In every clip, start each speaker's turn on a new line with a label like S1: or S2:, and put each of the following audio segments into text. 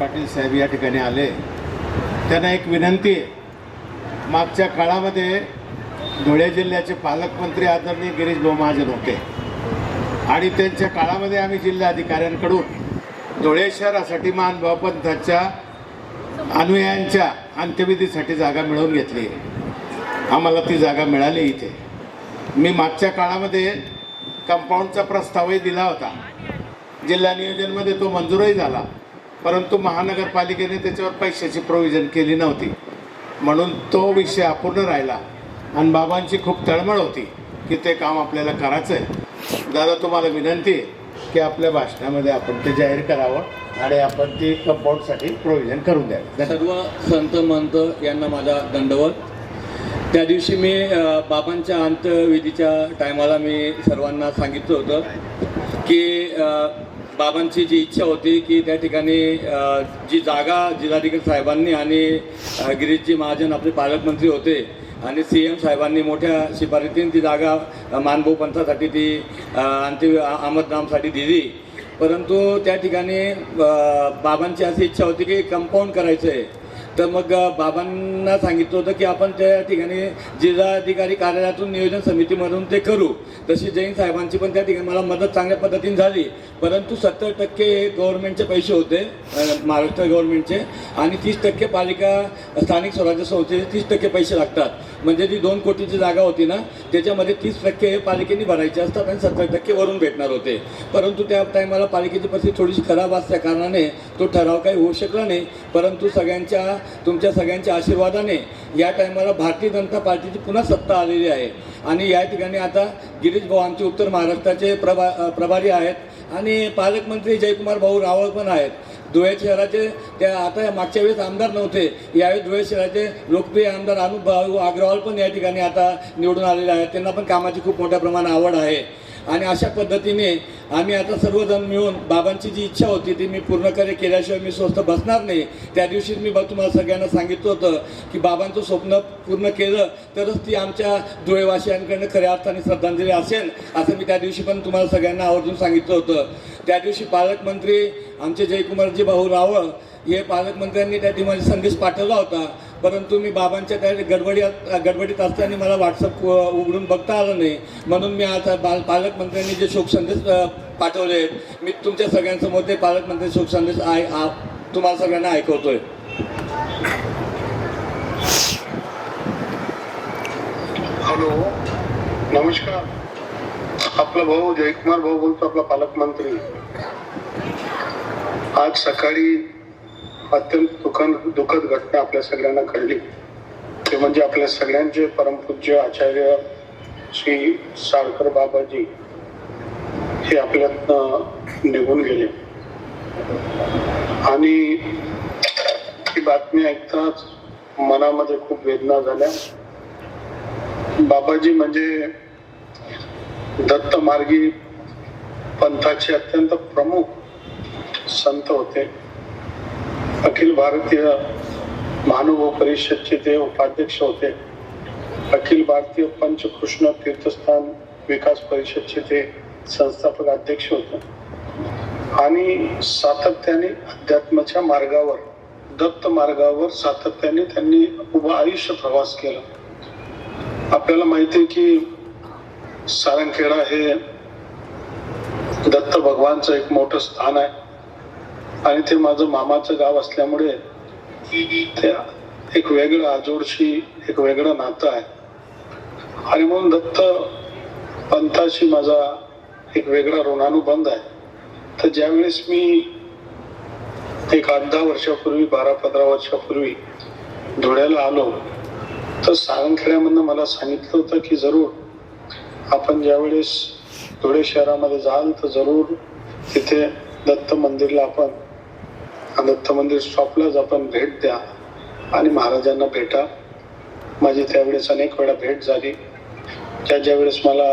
S1: पाटील साहेब या ठिकाणी आले. त्यांना एक विनंती आहे. मागच्या काळामध्ये धुळे जिल्ह्याचे पालकमंत्री आदरणीय गिरीश भाऊ महाजन होते आणि त्यांच्या काळामध्ये आम्ही जिल्हाधिकाऱ्यांकडून धुळे शहरासाठी महानुभाव पंथाच्या अनुयायांच्या अंत्यविधीसाठी जागा मिळवून घेतली. आम्हाला ती जागा मिळाली. इथे मी मागच्या काळामध्ये कंपाऊंडचा प्रस्तावही दिला होता. जिल्हा नियोजनमध्ये तो मंजूरही झाला, परंतु महानगरपालिकेने त्याच्यावर पैशाची प्रोव्हिजन केली नव्हती, म्हणून तो विषय अपूर्ण राहिला आणि बाबांची खूप तळमळ होती की ते काम आपल्याला करायचं आहे. दादा, तुम्हाला विनंती आहे की आपल्या भाषणामध्ये आपण ते जाहीर करावं आणि आपण ती कंपाऊंडसाठी प्रोव्हिजन करून द्यावं.
S2: सर्व संत महंत यांना माझा दंडवत. त्या दिवशी मी बाबांच्या अंत्यविधीच्या टायमाला मी सर्वांना सांगितलं होतं की बाबांची जी इच्छा होती की त्या ठिकाणी जी जागा जिल्हाधिकारी साहेबांनी आणि गिरीशजी महाजन आपले पालकमंत्री होते आणि CM साहेबांनी मोठ्या शिफारसीने ती जागा मानभाऊ पंथासाठी ती आमदनामसाठी दिली. परंतु त्या ठिकाणी बाबांची अशी इच्छा होती की कंपाऊंड करायचं आहे. तर मग बाबांना सांगितलं होतं की आपण त्या ठिकाणी जिल्हाधिकारी कार्यालयातून नियोजन समितीमधून ते करू. तशी जैन साहेबांची पण त्या ठिकाणी मला मदत चांगल्या पद्धतीने झाली, परंतु 70% गव्हर्नमेंटचे पैसे होते, महाराष्ट्र गव्हर्नमेंटचे, आणि 30% पालिका स्थानिक स्वराज्य संस्थेचे 30% पैसे लागतात. म्हणजे जी 2 कोटीची जागा होती ना, त्याच्यामध्ये 30% पालिकेने भरायचे असतात आणि 70% वरून भेटणार होते. परंतु त्या टायमाला पालिकेची परिस्थिती थोडीशी खराब असल्या कारणाने तो ठराव काही होऊ शकला नाही. परंतु तुमच्या सगळ्यांच्या आशीर्वादाने या टायमाला भारतीय जनता पार्टीची पुन्हा सत्ता आलेली आहे आणि या ठिकाणी आता गिरीश भाऊ आमचे उत्तर महाराष्ट्राचे प्रभारी आहेत आणि पालकमंत्री जयकुमार भाऊ रावळ पण आहेत. धुळे शहराचे त्या आता मागच्या वेळेस आमदार नव्हते, यावेळेस धुळे शहराचे लोकप्रिय आमदार अनुभाऊ अग्रवाल पण या ठिकाणी आता निवडून आलेले आहेत. त्यांना पण कामाची खूप मोठ्या प्रमाणात आवड आहे आणि अशा पद्धतीने आम्ही आता सर्वजण मिळून बाबांची जी इच्छा होती ती मी पूर्ण केल्याशिवाय मी स्वस्थ बसणार नाही. त्या दिवशीच मी तुम्हाला सगळ्यांना सांगितलं होतं की बाबांचं स्वप्न पूर्ण केलं तरच ती आमच्या धुळेवासियांकडनं खऱ्या अर्थाने श्रद्धांजली असेल, असं मी त्या दिवशी पण तुम्हाला सगळ्यांना आवर्जून सांगितलं होतं. त्या दिवशी पालकमंत्री आमचे जयकुमारजी भाऊ रावळ हे पालकमंत्र्यांनी त्या ठिकाणी संदेश पाठवला होता, परंतु मी बाबांच्या त्या गडबडीत असताना मला व्हॉट्सअप उघडून बघता आलं नाही, म्हणून मी आता पालकमंत्र्यांनी जे शोक संदेश पाठवले मी तुमच्या सगळ्यांसमोर ते पालकमंत्री शोक संदेश तुम्हाला सगळ्यांना ऐकवतोय.
S3: हॅलो, नमस्कार. आपला भाऊ जयकुमार भाऊ बोलतो, आपला पालकमंत्री. आज सकाळी अत्यंत दुःखद घटना आपल्या सगळ्यांना घडली. ते म्हणजे आपल्या सगळ्यांचे परमपूज्य आचार्य श्री साळकर बाबाजी हे आपल्यातनं निघून गेले आणि ही बातमी ऐकताच मनामध्ये खूप वेदना झाल्या. बाबाजी म्हणजे दत्त मार्गी पंथाचे अत्यंत प्रमुख संत होते. अखिल भारतीय महानुभाव परिषदचे ते उपाध्यक्ष होते. अखिल भारतीय पंचकृष्ण तीर्थस्थान विकास परिषदचे ते संस्थापक अध्यक्ष होते आणि सातत्याने अध्यात्माच्या मार्गावर, दत्त मार्गावर सातत्याने त्यांनी उभं आयुष्य प्रवास केला. आपल्याला माहिती आहे की सारंगखेडा हे दत्त भगवानचं एक मोठं स्थान आहे आणि ते माझं मामाचं गाव असल्यामुळे ते एक वेगळं आजोडशी एक वेगळं नातं आहे आणि म्हणून दत्त पंथाशी माझा एक वेगळा ऋणानुबंध आहे. तर ज्यावेळेस मी एक 8-10 वर्षापूर्वी 12-15 वर्षापूर्वी धुळ्याला आलो तर सारंगखेड्यामधनं मला सांगितलं होतं की जरूर आपण ज्यावेळेस धुळे शहरामध्ये जाल तर जरूर तिथे दत्त मंदिरला आपण दत्त मंदिर स्टॉपलाच आपण भेट द्या आणि महाराजांना भेटा. माझी त्यावेळेस अनेक वेळा भेट झाली. ज्या वेळेस मला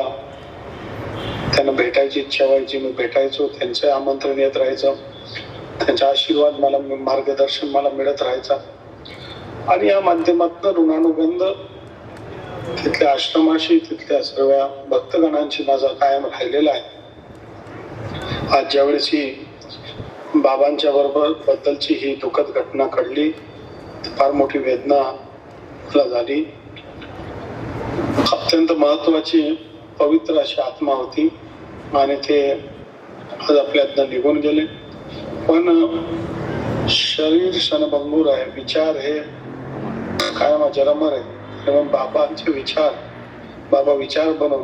S3: त्यांना भेटायची इच्छा व्हायची मी भेटायचो. त्यांचं आमंत्रण येत राहायचं, त्यांचा आशीर्वाद मला, मार्गदर्शन मला मिळत राहायचा आणि या माध्यमातून ऋणानुबंध तिथल्या आश्रमाशी, तिथल्या सर्व भक्तगणांशी माझा कायम राहिलेला आहे. आज ज्यावेळेस ही बाबांच्या बद्दलची ही दुःखद घटना घडली, फार मोठी वेदना मला झाली. अत्यंत महत्वाची पवित्र अशी आत्मा होती आणि ते आज आपल्यातनं निघून गेले. पण शरीर क्षणभंगूर आहे, विचार हे कायम अजरामर आहे. म्हणून बाबांचे विचार, बाबा विचार बनून,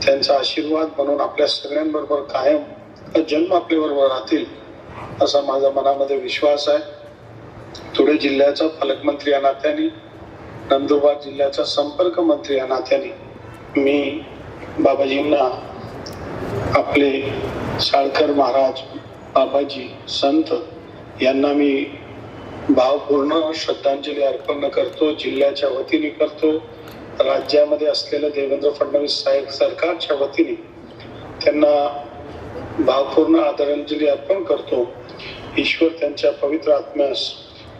S3: त्यांचा आशीर्वाद म्हणून आपल्या सगळ्यांबरोबर कायम जन्म आपल्याबरोबर राहतील असा माझा मनामध्ये विश्वास आहे. धुळे जिल्ह्याचा पालकमंत्री या नात्याने, नंदुरबार जिल्ह्याचा संपर्क मंत्री या नात्याने मी बाबाजींना, आपले साळकर महाराज, बाबाजी संत यांना मी भावपूर्ण श्रद्धांजली अर्पण करतो. जिल्ह्याच्या वतीने करतो, राज्यामध्ये असलेलं देवेंद्र फडणवीस साहेब सरकारच्या वतीने त्यांना भावपूर्ण आदरांजली अर्पण करतो. ईश्वर त्यांच्या पवित्र आत्म्यास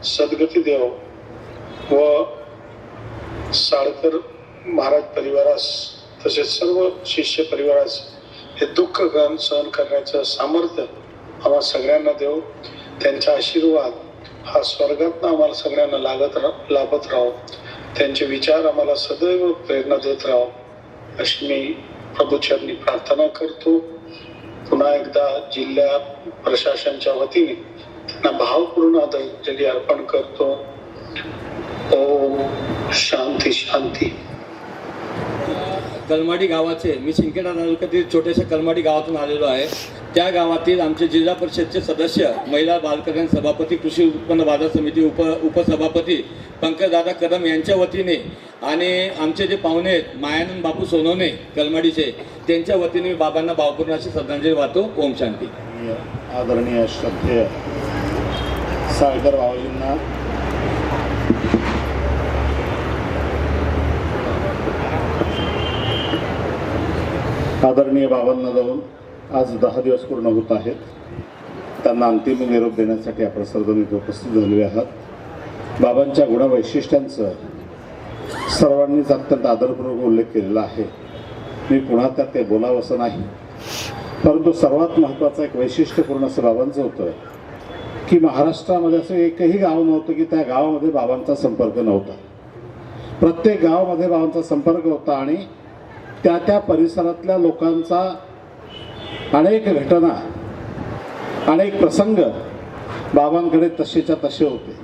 S3: सद्गती देव व साळकर महाराज परिवारास तसेच सर्व शिष्य परिवारास हे दुःख सहन करण्याचं सामर्थ्य आम्हाला सगळ्यांना देव. त्यांचा आशीर्वाद हा स्वर्गात आम्हाला सगळ्यांना लाभत राहो. त्यांचे विचार आम्हाला सदैव प्रेरणा देत राहो अशी मी प्रभूचरणी प्रार्थना करतो. पुन्हा एकदा जिल्हा प्रशासनाच्या वतीने त्यांना भावपूर्ण आदरांजली अर्पण करतो. ओम शांती शांती.
S2: कलमाडी गावाचे, मी शिंदखेडा तालुक्यातील छोट्याशा कलमाडी गावातून आलेलो आहे. त्या गावातील आमचे जिल्हा परिषदचे सदस्य, महिला बालकल्याण सभापती, कृषी उत्पन्न बाजार समिती उपसभापती पंकजदादा कदम यांच्या वतीने आणि आमचे जे पाहुणे आहेत मायानंद बापू सोनवणे कलमाडीचे, त्यांच्या वतीने मी बाबांना भावपूर्ण अशी श्रद्धांजली वाहतो. ओम शांती.
S1: आदरणीय श्रद्धेय साळकर बाबाजींना आदरणीय बाबांना जाऊन आज 10 दिवस पूर्ण होत आहेत. त्यांना अंतिम निरोप देण्यासाठी आपण सर्वजण इथे उपस्थित झालेले आहात. बाबांच्या गुणवैशिष्ट्यांचं सर्वांनीच अत्यंत आदरपूर्वक उल्लेख केलेला आहे. मी पुन्हा त्यात ते बोलावं असं नाही, परंतु सर्वात महत्त्वाचं एक वैशिष्ट्यपूर्ण असं बाबांचं होतं की महाराष्ट्रामध्ये असं एकही गाव नव्हतं की त्या गावामध्ये बाबांचा संपर्क नव्हता. प्रत्येक गावामध्ये बाबांचा संपर्क होता आणि त्या परिसरातल्या लोकांचा अनेक घटना, अनेक प्रसंग बाबांकडे तसेच्या तसे होते.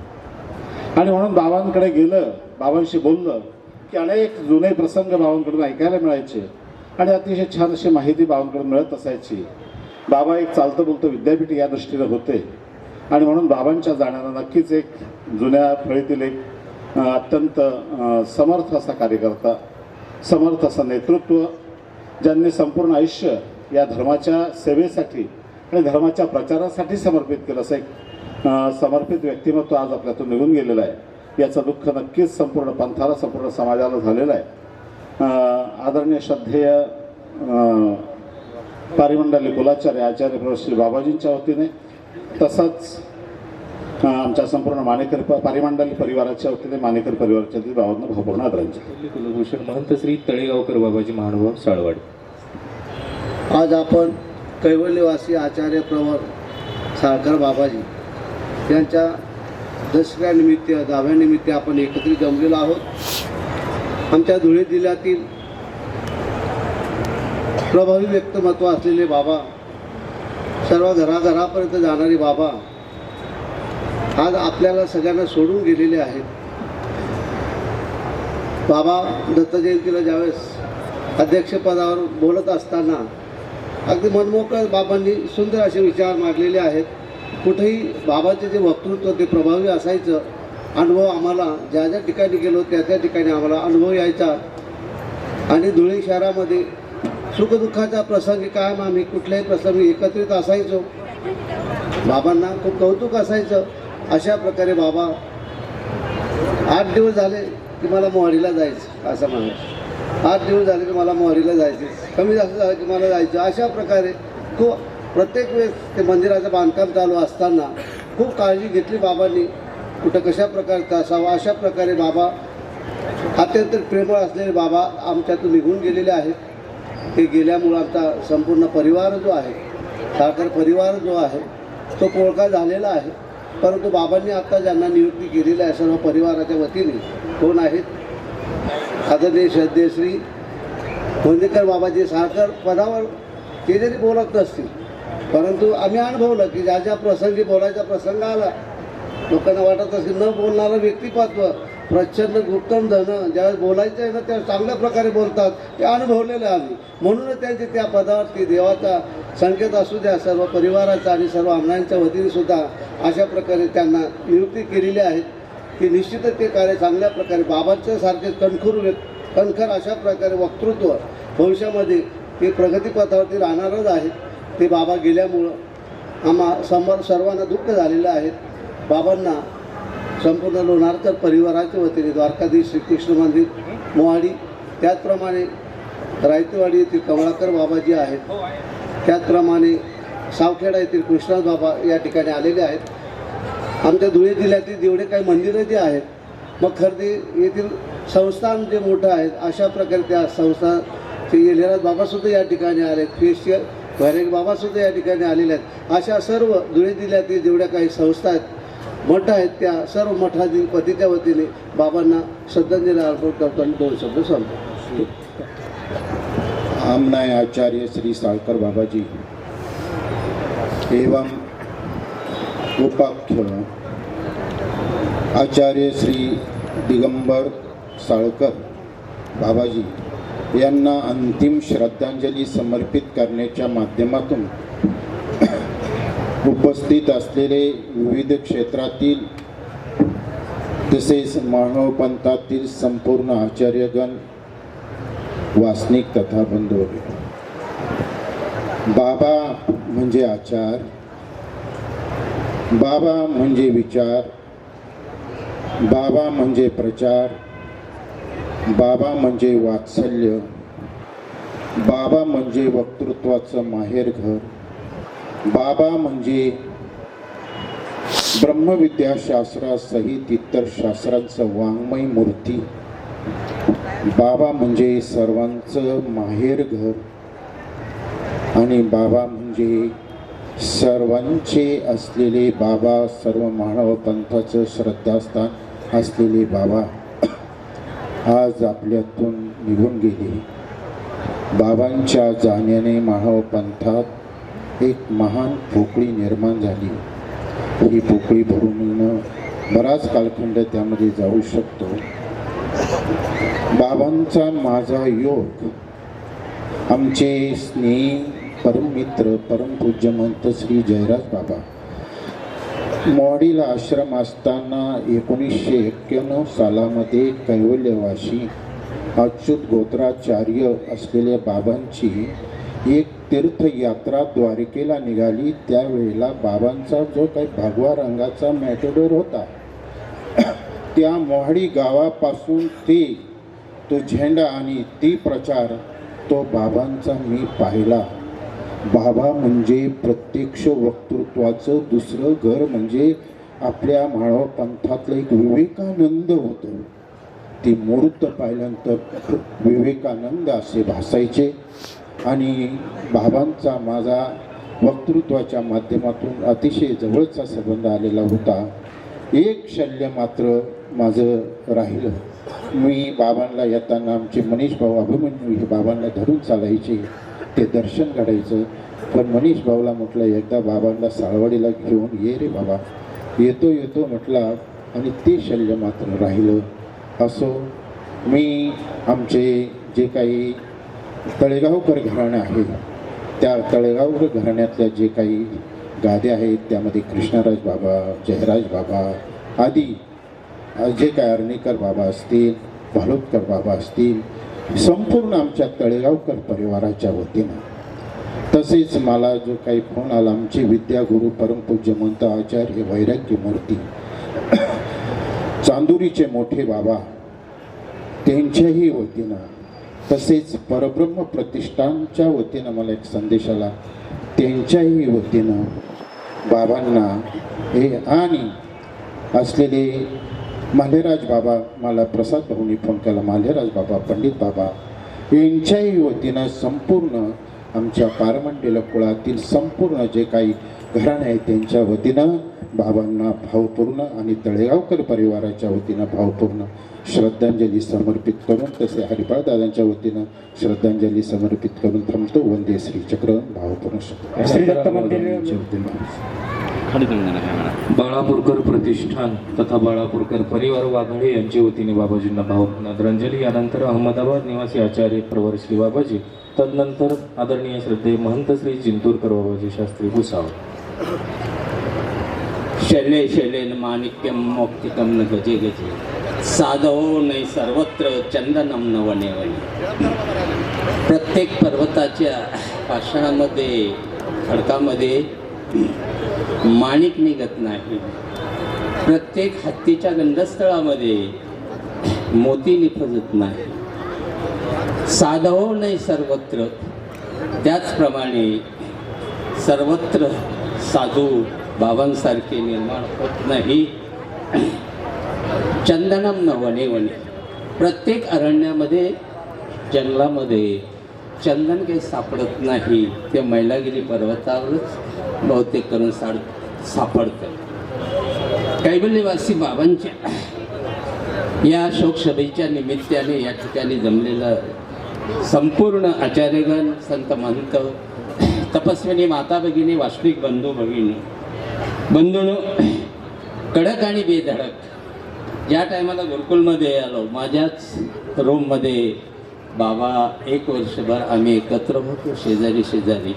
S1: आणि म्हणून बाबांकडे गेलं, बाबांशी बोललं की अनेक जुने प्रसंग बाबांकडून ऐकायला मिळायचे आणि अतिशय छान अशी माहिती बाबांकडून मिळत असायची. बाबा एक चालतं बोलतं विद्यापीठ या दृष्टीने होते आणि म्हणून बाबांच्या जाण्यानं नक्कीच एक जुन्या फळीतील एक अत्यंत समर्थ असा कार्यकर्ता, समर्थ असं नेतृत्व, ज्यांनी संपूर्ण आयुष्य या धर्माच्या सेवेसाठी आणि धर्माच्या प्रचारासाठी समर्पित केलं, असं एक समर्पित व्यक्तिमत्व आज आपल्यातून निघून गेलेलं आहे. याचं दुःख नक्कीच संपूर्ण पंथाला, संपूर्ण समाजाला झालेलं आहे. आदरणीय श्रद्धेय पारिमंडली कुलाचार्य आचार्य प्रश्री बाबाजींच्या वतीने, तसंच आमच्या संपूर्ण मानेकर पारिमंडली परिवाराच्या वतीने, मानेकर परिवाराच्या वतीने बाबांना भावपूर्ण आदरांजली.
S4: कुलभूषण महंत श्री तळेगावकर बाबाजी महानुभाव साळवाडी.
S5: आज आपण कैवल्यवासी आचार्य प्रवर साळकर बाबाजी यांच्या दसऱ्यानिमित्त, दहाव्यानिमित्त आपण एकत्रित जमलेलो आहोत. आमच्या धुळे जिल्ह्यातील प्रभावी व्यक्तिमत्व असलेले बाबा, सर्व घराघरापर्यंत जाणारे बाबा आज आपल्याला सगळ्यांना सोडून गेलेले आहेत. बाबा दत्त जयंतीला ज्यावेळेस अध्यक्षपदावर बोलत असताना अगदी मनमोकळं बाबांनी सुंदर असे विचार मांडलेले आहेत. कुठेही बाबाचे जे वक्तृत्व ते प्रभावी असायचं. अनुभव आम्हाला ज्या ज्या ठिकाणी गेलो त्या त्या ठिकाणी आम्हाला अनुभव यायचा आणि धुळे शहरामध्ये सुखदुःखाच्या प्रसंगी कायम आम्ही कुठल्याही प्रसंगी एकत्रित असायचो. बाबांना खूप कौतुक असायचं. अशा प्रकारे बाबा 8 दिवस झाले की मला मोहरीला जायचं असं म्हणायचं. 8 दिवस झाले की मला मोहरीला जायचे, कमी जास्त झालं की मला जायचं. अशा प्रकारे खूप प्रत्येक वेळेस ते मंदिराचं बांधकाम चालू असताना खूप काळजी घेतली बाबांनी, कुठं कशा प्रकारचं असावं. अशा प्रकारे बाबा अत्यंत प्रेमळ असलेले बाबा आमच्यातून निघून गेलेले आहेत. ते गेल्यामुळं आमचा संपूर्ण परिवार जो आहे, साळकर परिवार जो आहे तो पोळका झालेला आहे. परंतु बाबांनी आता ज्यांना नियुक्ती केलेली आहे सर्व परिवाराच्या वतीने कोण आहेत, आदरणीय श्रद्धेश्री गोंदेकर बाबाजी साळकर पदावर ते जरी बोलत नसतील, परंतु आम्ही अनुभवलं की ज्या ज्या प्रसंगी बोलायचा प्रसंग आला, लोकांना वाटत असेल न बोलणारं व्यक्तिमत्व प्रचंड उत्तम धन ज्यावेळेस बोलायचं आहे ना त्यावेळेस चांगल्या प्रकारे बोलतात, ते अनुभवलेलं आहे आम्ही. म्हणूनच त्यांचे त्या पदावरती देवाचा संकेत असू द्या सर्व परिवाराचा आणि सर्व आमदारांच्या वतीने सुद्धा अशा प्रकारे त्यांना नियुक्ती केलेली आहे की निश्चितच ते कार्य चांगल्या प्रकारे बाबांच्या सारखे कणखर अशा प्रकारे वक्तृत्व भविष्यामध्ये ते प्रगतीपथावरती राहणारच आहे. ते बाबा गेल्यामुळं समोर सर्वांना दुःख झालेलं आहे. बाबांना संपूर्ण लोणारकर परिवाराच्या वतीने द्वारकाधीश श्रीकृष्ण मंदिर मोहाडी, त्याचप्रमाणे रायतेवाडी येथील कमळाकर बाबाजी आहेत, त्याचप्रमाणे सावखेडा येथील कृष्णाज बाबा या ठिकाणी आलेले आहेत. आमच्या धुळे जिल्ह्यातील जेवढे काही मंदिरं जे आहेत, मग खर्दी येथील संस्थान जे मोठं आहे अशा प्रकारे त्या संस्था ते येलेराज बाबासुद्धा या ठिकाणी आले, फेशियल घरेक बाबासुद्धा या ठिकाणी आलेले आहेत. अशा सर्व धुळे जिल्ह्यातील जेवढ्या काही संस्था आहेत मठ आहेत त्या सर्व मठाधिपतीच्या वतीने बाबांना श्रद्धांजली अर्पण करताना 2 शब्द सांगतो.
S6: आमनाय आचार्य श्री साळकर बाबाजी एवं उपाख्य आचार्य श्री दिगंबर साळकर बाबाजी यांना अंतिम श्रद्धांजली समर्पित करण्याच्या माध्यमातून उपस्थित असलेले विविध क्षेत्रातील तसेच मानव पंथातील संपूर्ण आचार्यगण, वासनिक तथा बंधू, बाबा म्हणजे आचार, बाबा म्हणजे विचार, बाबा म्हणजे प्रचार, बाबा म्हणजे वात्सल्य, बाबा म्हणजे वक्तृत्वाचं माहेरघर, बाबा म्हणजे ब्रह्मविद्याशास्त्रासहित इतर शास्त्रांचं वाङ्मय मूर्ती, बाबा म्हणजे सर्वांचं माहेरघर आणि बाबा म्हणजे सर्वांचे असलेले बाबा, सर्व मानव पंथाचं श्रद्धास्थान असलेले बाबा आज आपल्यातून निघून गेले. बाबांच्या जाण्याने मानव पंथात एक महान पोकळी निर्माण झाली. ही पोकळी भरून येणं बराच कालखंड त्यामध्ये जाऊ शकतो. बाबांचा माझा योग आमचे स्नेही परममित्र परमपूज्य महंत श्री जयराज बाबा मोहाडीला आश्रम असताना 1991 सालामध्ये कैवल्यवासी अच्युत गोत्राचार्य असलेल्या बाबांची एक तीर्थयात्रा द्वारकेला निघाली. त्यावेळेला बाबांचा जो काही भगवा रंगाचा मॅटेडोर होता त्या मोहाडी गावापासून तो झेंडा आणि ती प्रचार तो बाबांचा मी पाहिला. बाबा म्हणजे प्रत्यक्ष वक्तृत्वाचं दुसरं घर म्हणजे आपल्या मानव पंथातलं एक विवेकानंद होतं. ती मूर्त पाहिल्यानंतर विवेकानंद असे भासायचे. आणि बाबांचा माझा वक्तृत्वाच्या माध्यमातून अतिशय जवळचा संबंध आलेला होता. एक शल्य मात्र माझं राहिलं. मी बाबांना येताना आमचे मनीष भाऊ अभिमन्यू हे बाबांना धरून चालायचे, ते दर्शन घडायचं. पण मनीष भाऊला म्हटलं एकदा बाबांना साळवाडीला घेऊन ये रे बाबा. येतो म्हटला आणि ते शल्य मात्र राहिलं. असो, मी आमचे जे काही तळेगावकर घराणं आहे त्या तळेगावकर घराण्यातल्या जे काही गाद्या आहेत त्यामध्ये कृष्णराज बाबा, जयराज बाबा आदी जे काय अर्णीकर बाबा असतील, भालुपकर बाबा असतील, संपूर्ण आमच्या तळेगावकर परिवाराच्या वतीनं, तसेच मला जो काही फोन आला आमचे विद्यागुरू परमपूज्य महंत आचार्य वैराग्य मूर्ती चांदुरीचे मोठे बाबा त्यांच्याही वतीनं, तसेच परब्रह्म प्रतिष्ठानच्या वतीनं मला एक संदेश आला, त्यांच्याही वतीनं बाबांना हे आणि असलेले माल्हेराज बाबा, मला प्रसाद भाऊनी फोन केला, माल्हेराज बाबा, पंडित बाबा यांच्याही वतीनं संपूर्ण आमच्या पारमंडल कुळातील संपूर्ण जे काही घराणे आहे त्यांच्या वतीनं बाबांना भावपूर्ण आणि तळेगावकर परिवाराच्या वतीनं भावपूर्ण श्रद्धांजली समर्पित करून तसे हरिपाळ दादांच्या वतीनं श्रद्धांजली समर्पित करून थांबतो. वंदे श्रीचक्र भावपूर्ण
S4: बाळापूरकर प्रतिष्ठान तथा बाळापूरकर परिवार वाघाडे यांच्या वतीने बाबाजींना भावपूर्ण आदरांजली. यानंतर अहमदाबाद निवासी आचार्य प्रवर श्री बाबाजी, तदनंतर आदरणीय श्रद्धेय महंत श्री जिंतूरकर बाबाजी शास्त्री भुसावळ.
S7: शैले शैलेन माणिक्यम मौक्तिकम न गजे गजे साधवो नाही सर्वत्र चंदनम न वने वने. प्रत्येक पर्वताच्या पाषाणामध्ये खडकामध्ये माणिक निघत नाही. प्रत्येक हत्तीच्या गंधस्थळामध्ये मोती निफजत नाही. साधवो नाही सर्वत्र, त्याचप्रमाणे सर्वत्र साधू बाबांसारखे निर्माण होत नाही. चंदनम न वने वने. प्रत्येक अरण्यामध्ये जंगलामध्ये चंदन काही सापडत नाही. ते मैलागिरी पर्वतावरच बहुतेक करून सापडतं. कैवल्यवासी बाबांच्या या शोकसभेच्या निमित्ताने या ठिकाणी जमलेलं संपूर्ण आचार्यगण, संत महंत, तपस्विनी माता भगिनी, वास्तविक बंधू भगिनी, बंधूंनो, कडक आणि बेधडक ज्या टायमाला गुरुकुलमध्ये आलो, माझ्याच रूममध्ये बाबा 1 वर्षभर आम्ही एकत्र होतो, शेजारी शेजारी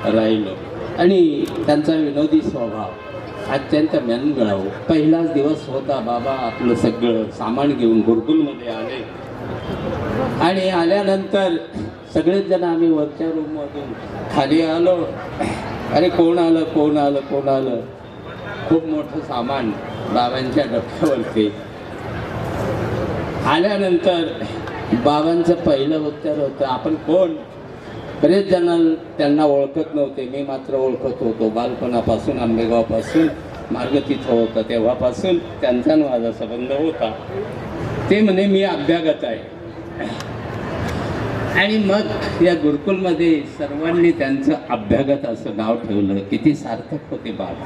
S7: राहिलो आणि त्यांचा विनोदी स्वभाव अत्यंत मनमिळावू. पहिलाच दिवस होता, बाबा आपलं सगळं सामान घेऊन गुरुकुलमध्ये आले आणि आल्यानंतर सगळेच जण आम्ही वरच्या रूममधून खाली आलो. अरे कोण आलं कोण आलं कोण आलं. खूप मोठं सामान बाबांच्या डोक्यावरती. आल्यानंतर बाबांचं पहिलं उत्तर होतं, आपण कोण. बरेच जण त्यांना ओळखत नव्हते, मी मात्र ओळखत होतो. बालपणापासून, आंबेगावपासून मार्ग तिथं होता तेव्हापासून त्यांचा माझा संबंध होता. ते म्हणे मी अभ्यागत आहे. आणि मग या गुरुकुलमध्ये सर्वांनी त्यांचं अभ्यागत असं नाव ठेवलं. किती सार्थक होते बाबा.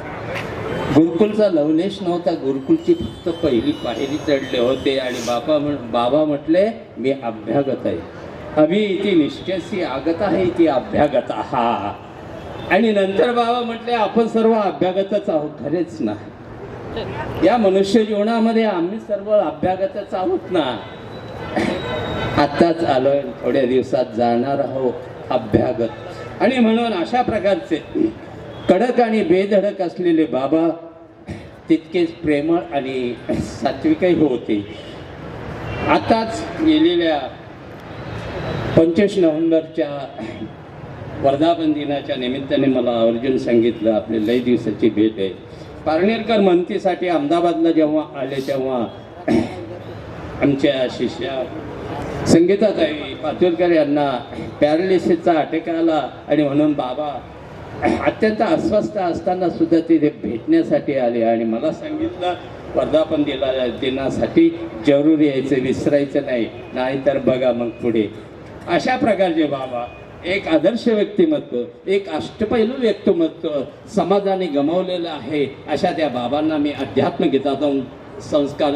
S7: गुरुकुलचा लवलेश नव्हता, गुरुकुलची फक्त पहिली पायरी चढले होते आणि बाबा म्हटले मी अभ्यागत आहे. अभि इति निश्चयसी आगत आहे इति अभ्यागत हा. आणि नंतर बाबा म्हटले आपण सर्व अभ्यागतच आहोत. खरेच ना, या मनुष्य जीवनामध्ये आम्ही सर्व अभ्यागतच आहोत ना. आत्ताच आलोय, थोड्या दिवसात जाणार आहोत अभ्यागत. आणि म्हणून अशा प्रकारचे कडक आणि बेधडक असलेले बाबा तितकेच प्रेमळ आणि सात्विकही होते. आताच गेलेल्या 25 नोव्हेंबरच्या वर्धापन दिनाच्या निमित्ताने मला आवर्जून सांगितलं आपली लई दिवसाची भेट आहे. पारनेरकर म्हणतीसाठी अहमदाबादला जेव्हा आले तेव्हा आमच्या शिष्या संगीताताई पातुरकर यांना पॅरालिसिसचा अटॅक आला आणि म्हणून बाबा अत्यंत अस्वस्थ असताना सुद्धा ते भेटण्यासाठी आले आणि मला सांगितलं वर्धापन दिनासाठी जरूर यायचं, विसरायचं नाही, नाहीतर बघा मग पुढे. अशा प्रकारचे बाबा एक आदर्श व्यक्तिमत्व, एक अष्टपैलू व्यक्तिमत्व समाजाने गमावलेलं आहे. अशा त्या बाबांना मी अध्यात्म गीतातून संस्कार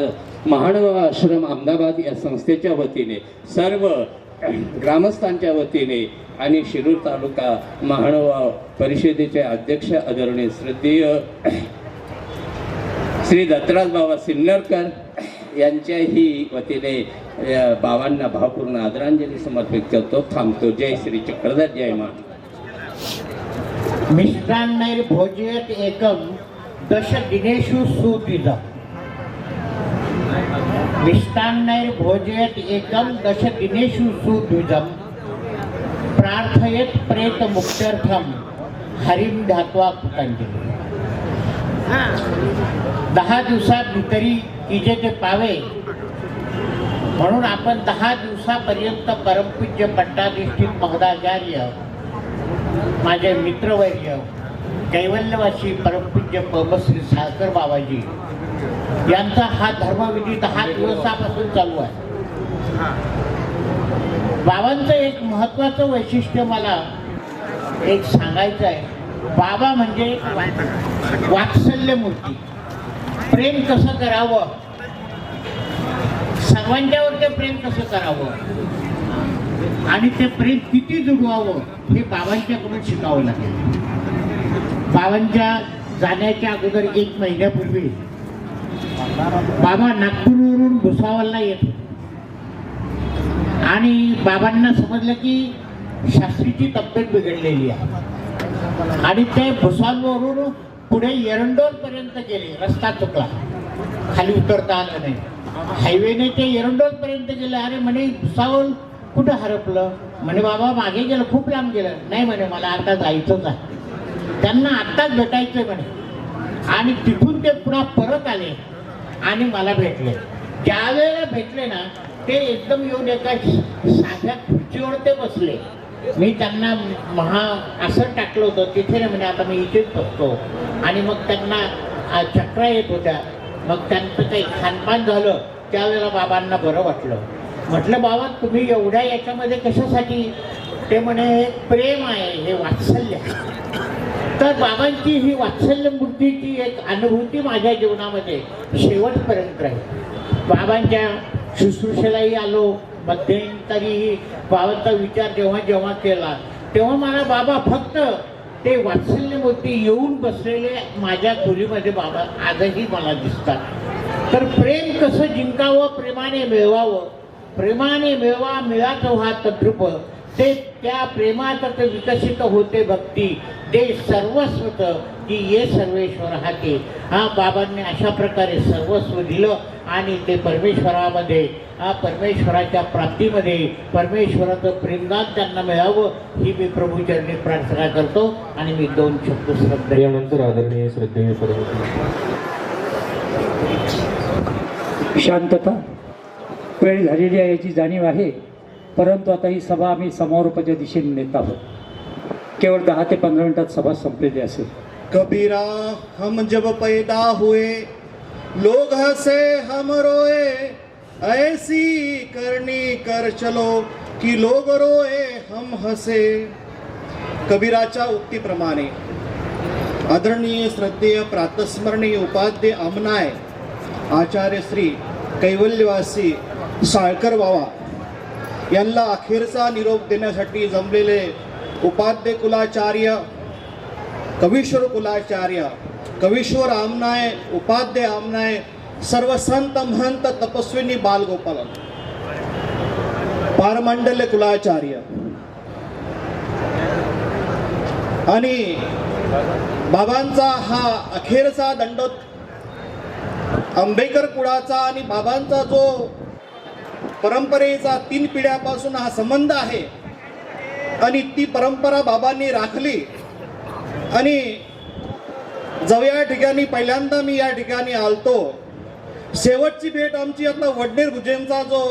S7: महानुभाव आश्रम अहमदाबाद या संस्थेच्या वतीने, सर्व ग्रामस्थांच्या वतीने आणि शिरूर तालुका महानुभाव परिषदेचे अध्यक्ष आदरणीय श्रद्धेय श्री दत्तराज बाबा सिन्नरकर यांच्याही वतीने बाबांना भावपूर्ण आदरांजली समर्पित करतो. थांबतो. जय श्री चक्रधर, जय मा.
S8: मिष्टान्नैर्भोजयत एकम दश दिनेषु सुद्विजम्. मिष्टान्नैर्भोजयत एकम दश दिनेषु सुद्विजम्. प्रार्थयेत प्रेत मुक्त्यर्थम हरिं ध्यात्वा कृतांजली. 10 दिवसात तरी की जे ते पावे म्हणून आपण 10 दिवसापर्यंत परमपूज्य पट्टाधिष्ठित महदाचार्य, माझे मित्रवर्य, कैवल्यवासी परमपूज्य पद्मश्री साळकर बाबाजी यांचा हा धर्मविधी 10 दिवसापासून चालू आहे. बाबांचं एक महत्त्वाचं वैशिष्ट्य मला एक सांगायचं आहे. बाबा म्हणजे एक वात्सल्य मूर्ती. प्रेम कसं करावं, सर्वांच्यावर ते प्रेम कसं करावं आणि ते प्रेम किती जुडवावं हे बाबांच्याकडून शिकावं लागेल. बाबांच्या जाण्याच्या अगोदर 1 महिन्यापूर्वी बाबा नागपूरवरून भुसावळला येत होते आणि बाबांना समजलं की शास्त्रीची तब्येत बिघडलेली आहे आणि ते भुसावळवरून पुढे एरंडोलपर्यंत गेले. रस्ता चुकला, खाली उतरता आलं नाही. हायवेने ते एरंडोलपर्यंत गेले. अरे म्हणे भुसावळ कुठं हरपलं? म्हणे बाबा मागे गेलं, खूप लांब गेलं. नाही म्हणे मला आता जायचंच आहे, त्यांना आत्ताच भेटायचंय म्हणे. आणि तिथून ते पुन्हा परत आले आणि मला भेटले. ज्या वेळेला भेटले ना ते एकदम येऊन एका साध्या खुर्चीवर ते बसले. मी त्यांना असं टाकलं होतं तिथे ना म्हणे आता मी इथेच बसतो. आणि मग त्यांना चक्रा येत होत्या. मग त्यांचं काही खानपान झालं त्यावेळेला बाबांना बरं वाटलं. म्हटलं बाबा तुम्ही एवढ्या याच्यामध्ये कशासाठी? ते म्हणे प्रेम आहे, हे वात्सल्य आहे. तर बाबांची ही वात्सल्य मूर्तीची एक अनुभूती माझ्या जीवनामध्ये शेवटपर्यंत राहील. बाबांच्या शुश्रूषेलाही आलो, मध्यंतरीही बाबांचा विचार जेव्हा जेव्हा केला तेव्हा मला बाबा फक्त ते वात्सल्य मूर्ती येऊन बसलेले माझ्या खोलीमध्ये बाबा आजही मला दिसतात. तर प्रेम कसं जिंकावं, प्रेमाने मिळवावं, प्रेमाने मिळवा मिळाच हा तद्रूप, ते त्या प्रेमात विकसित होते भक्ती, ते सर्वस्वत की ये सर्वेश्वर हाके. हा बाबांनी अशा प्रकारे सर्वस्व दिलं आणि ते परमेश्वरामध्ये परमेश्वराच्या प्राप्तीमध्ये परमेश्वराचं प्रेमदान त्यांना मिळावं ही मी प्रभूचरणी प्रार्थना करतो. आणि मी 2 शब्द श्रद्धा.
S4: यानंतर आदरणीय श्रद्धेय
S9: शांतता वेळ झालेली आहे याची जाणीव आहे, परंतु आता ही सभा आम्ही समारोपाच्या दिशेने नेत आहोत. केवळ 10 ते 15 मिनिटात सभा संपलेली असेल.
S6: कबीरा हम जब पैदा हुए लोग हंसे हम रोए, ऐसी करनी कर चलो कि लोग रोए हम हंसे. कबीराच्या उक्तीप्रमाणे आदरणीय श्रद्धेय प्रातस्मरणीय उपाध्ये आमनाय आचार्य श्री कैवल्यवासी साळकर बाबा यांना अखेरचा निरोप देण्यासाठी जमलेले उपाध्ये कुलाचार्य, कवीश्वर कुलाचार्य, कवीश्वर आमनाय, उपाध्ये आमनाय, सर्व संत महंत तपस्विनी बालगोपाल, पारमांडल्य कुलाचार्य आणि बाबांचा हा अखेरचा दंडोत आंबेकर कुळाचा आणि बाबांचा जो परंपरेचा 3 पिढ्यापासून हा संबंध आहे आणि ती परंपरा बाबांनी राखली. आणि जेव्हा या ठिकाणी पहिल्यांदा मी या ठिकाणी आलतो, शेवटची भेट आमची आता वडनेर भुजेंचा जो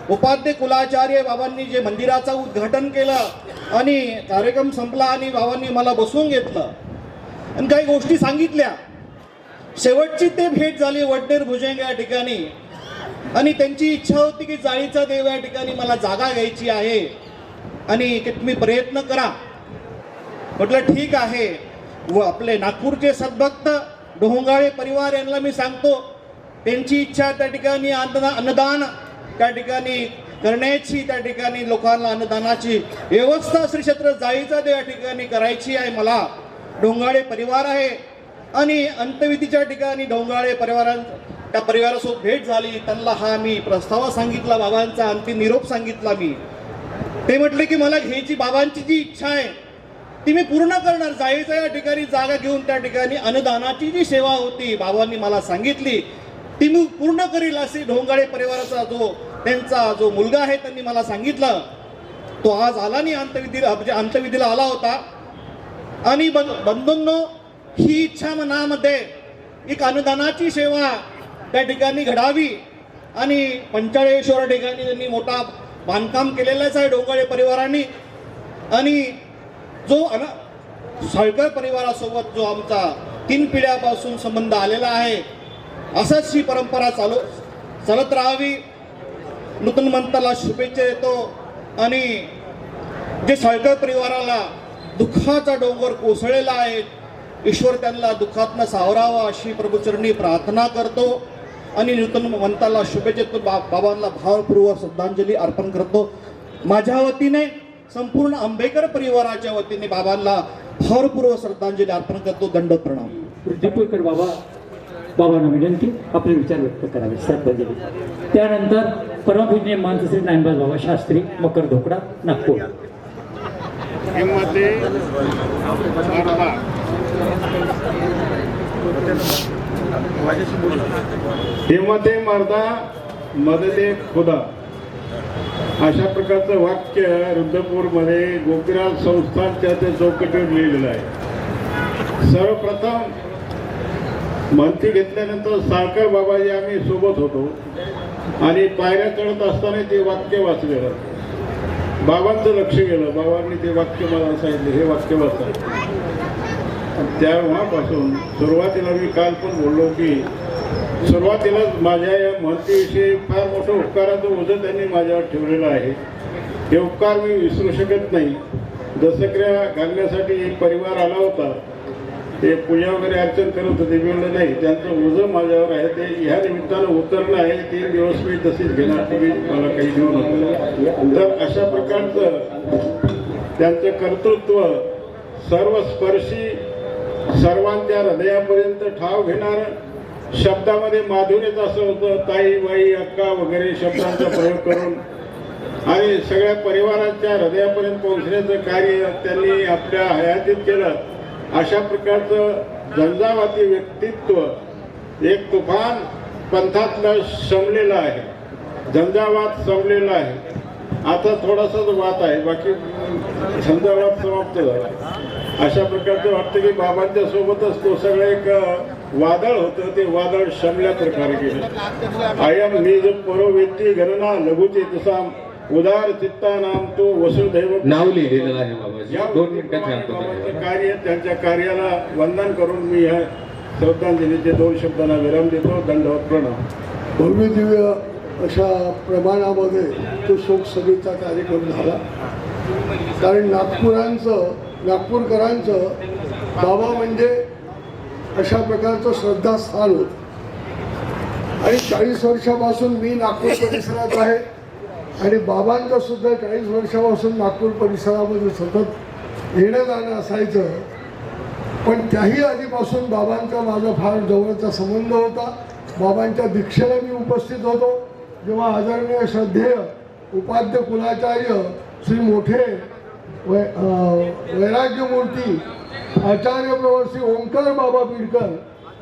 S6: उपाध्ये कुलाचार्य बाबांनी जे मंदिराचं उद्घाटन केलं आणि कार्यक्रम संपला आणि बाबांनी मला बसवून घेतलं आणि काही गोष्टी सांगितल्या. शेवटची ते भेट झाली वडनेर भुजंग या ठिकाणी आणि त्यांची इच्छा होती की जाळीचा देव या ठिकाणी मला जागा घ्यायची आहे आणि तुम्ही प्रयत्न करा. म्हटलं ठीक आहे. व आपले नागपूरचे सद्भक्त डोंगाळे परिवार यांना मी सांगतो, त्यांची इच्छा त्या ठिकाणी अन्नदान त्या ठिकाणी करण्याची, त्या ठिकाणी लोकांना अन्नदानाची व्यवस्था श्री क्षेत्र जाळीचा देव या ठिकाणी करायची आहे. मला डोंगाळे परिवार आहे आणि अंत्यविधीच्या ठिकाणी डोंगाळे त्या परिवारासोबत भेट झाली. त्यांना हा मी प्रस्ताव सांगितला, बाबांचा अंतिम निरोप सांगितला. मी ते म्हटले की मला घ्यायची बाबांची जी इच्छा आहे ती मी पूर्ण करणार. जायचं या ठिकाणी जागा घेऊन त्या ठिकाणी अन्नदानाची जी सेवा होती बाबांनी मला सांगितली ती मी पूर्ण करील अशी ढोंगाळे परिवाराचा त्यांचा जो मुलगा आहे त्यांनी मला सांगितलं. तो आज आला नाही, अंत्यविधीला आला होता. आणि बंधूंनो, ही इच्छा मनामध्ये एक अन्नदानाची सेवा त्या ठिकाणी घडावी आणि पंचाळेश्वर ठिकाणी त्यांनी मोठा बांधकाम केलेलंच आहे डोंगाळे परिवारांनी. आणि जो साळकर परिवारासोबत जो आमचा 3 पिढ्यापासून संबंध आलेला आहे, असंच ही परंपरा चालत राहावी. नूतन मंताला शुभेच्छा देतो आणि जे साळकर परिवाराला
S10: दुःखाचा डोंगर कोसळलेला आहे. ईश्वर त्यांना दुःखातनं सावरावा अशी प्रभूचरणी प्रार्थना करतो आणि नूतनवंताला शुभेच्छा बाबांना भावपूर्वक श्रद्धांजली अर्पण करतो. माझ्या वतीने संपूर्ण आंबेकर परिवाराच्या वतीने बाबांना भावपूर्वक श्रद्धांजली अर्पण करतो. दंडवत प्रणाम.
S9: दीपकर बाबांना विनंती आपले विचार व्यक्त करावे. श्रद्धांजली. त्यानंतर परमपूज्य महंत नामदास बाबा शास्त्री, मकर धोकडा, नागपूर.
S1: हिम्मते मर्दा मददे खुदा अशा प्रकारचं वाक्य रुद्रपूरमध्ये गोपीनाथ संस्थानच्या त्या चौकटीवर लिहिलेलं आहे. सर्वप्रथम महंती घेतल्यानंतर साळकर बाबाजी आम्ही सोबत होतो आणि पायऱ्या चढत असताना ते वाक्य वाचलेलं. बाबांचं लक्ष गेलं. बाबांनी ते वाक्य मला सांगितले, हे वाक्य वाचा. तेव्हापासून सुरुवातीला मी काल पण बोललो की सुरुवातीलाच माझ्या या महंतीविषयी फार मोठं उपकाराचं ओझं त्यांनी माझ्यावर ठेवलेलं आहे. हे उपकार मी विसरू शकत नाही. दशक्रिया घालण्यासाठी एक परिवार आला होता. ते पूजा वगैरे अर्चन करत होते, मिळलं नाही. त्यांचं ओझं माझ्यावर आहे. ते ह्या निमित्तानं उतरलं आहे. 3 दिवस मी तशीच घेणार, तुम्ही मला काही देऊ नका. तर अशा प्रकारचं त्यांचं कर्तृत्व सर्वस्पर्शी, सर्वांच्या हृदयापर्यंत ठाव घेणारं, शब्दामध्ये माधुर्यच असं होतं. ताई, बाई, अक्का वगैरे शब्दांचा प्रयोग करून आणि सगळ्या परिवाराच्या हृदयापर्यंत पोहोचण्याचं कार्य त्यांनी आपल्या हयातीत केलं. अशा प्रकारचं झंझावाती व्यक्तित्व, एक तुफान पंथातलं शमलेलं आहे. झंझावात शमलेला आहे. आता थोडासाच वाद आहे, बाकी झंझावात समाप्त झाला. अशा प्रकारचं वाटतं की बाबांच्या सोबतच तो सगळं एक वादळ होतं. ते वादळ शमल्या प्रकारे गेलं. आयम निज परोवेत्ती गणना लघुचे तसा उदार चित्ता नाम तो वसुदैव
S4: नाव लिहिलेलं आहे बाबाजी. 2 मिनिटात सांगतो.
S1: बाबांचं कार्य, त्यांच्या कार्याला वंदन करून मी ह्या श्रद्धांजलीचे 2 शब्दांना विराम देतो. दंडवत प्रणाम.
S11: भव्य दिव्य अशा प्रमाणामध्ये तो शोकसभेचा कार्यक्रम झाला. कारण नागपूरकरांचं बाबा म्हणजे अशा प्रकारचं श्रद्धास्थान होतं. आणि 40 वर्षापासून मी नागपूर परिसरात आहे आणि बाबांचं सुद्धा 40 वर्षापासून नागपूर परिसरामध्ये सतत येणं जाणं असायचं. पण त्याही आधीपासून बाबांचा माझा फार जवळचा संबंध होता. बाबांच्या दीक्षेला मी उपस्थित होतो. जेव्हा आदरणीय श्रद्धेय उपाध्य कुलाचार्य श्री मोठे वैराग्यमूर्ती आचार्य प्रवर्षी ओंकार बाबा बीडकर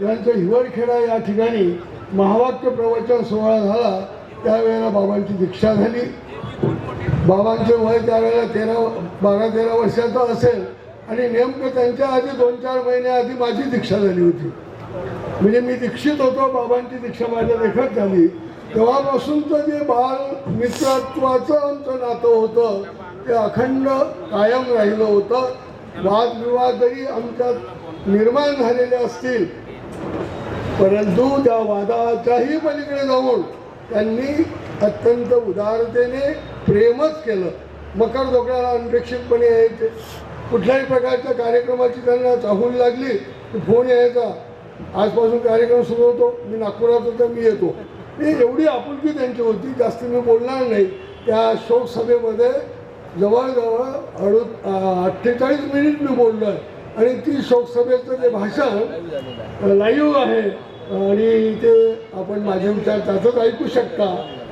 S11: यांचं हिवरखेडा या ठिकाणी महावाक्य प्रवचन सोहळा झाला, त्यावेळेला बाबांची दीक्षा झाली. बाबांचे वय त्यावेळेला 12-13 वर्षाचं असेल आणि नेमकं त्यांच्या आधी 2-4 महिन्याआधी माझी दीक्षा झाली होती. म्हणजे मी दीक्षित होतो, बाबांची दीक्षा माझ्या लेखात झाली. तेव्हापासूनचं जे बाल मित्रत्वाचं आमचं नातं होतं ते अखंड कायम राहिलं होतं. वादविवाद जरी आमच्यात निर्माण झालेले असतील परंतु त्या वादाच्याही पलीकडे जाऊन त्यांनी अत्यंत उदारतेने प्रेमच केलं. मकर धोकड्याला अनपेक्षितपणे यायचे. कुठल्याही प्रकारच्या कार्यक्रमाची त्यांना चाहूल लागली की फोन यायचा, आजपासून कार्यक्रम सुरू होतो, मी नागपुरात होतो, मी येतो. ही एवढी आपुलकी त्यांची होती. जास्त मी बोलणार नाही. त्या शोकसभेमध्ये जवळजवळ 48 मिनिट मी बोललो आहे आणि ती शोकसभेचं ते भाषण लाईव्ह आहे आणि ते आपण माझे विचार त्यातच ऐकू शकता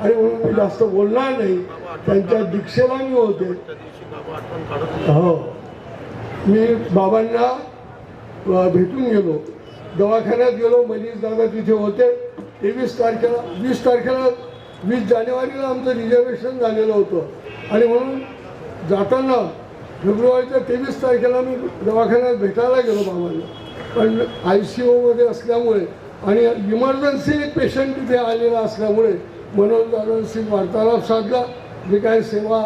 S11: आणि म्हणून मी जास्त बोलणार नाही. त्यांच्या दीक्षेला मी होते. हो, मी बाबांना भेटून गेलो, दवाखान्यात गेलो. मनीष दादा तिथे होते. 20 जानेवारीला आमचं रिझर्वेशन झालेलं होतं आणि म्हणून जाताना फेब्रुवारीच्या 23 तारखेला मी दवाखान्यात भेटायला गेलो बाबांना. पण ICUमध्ये असल्यामुळे आणि इमर्जन्सी एक पेशंट तिथे आलेला असल्यामुळे मनोज दादांशी वार्तालाप साधला. जे काय सेवा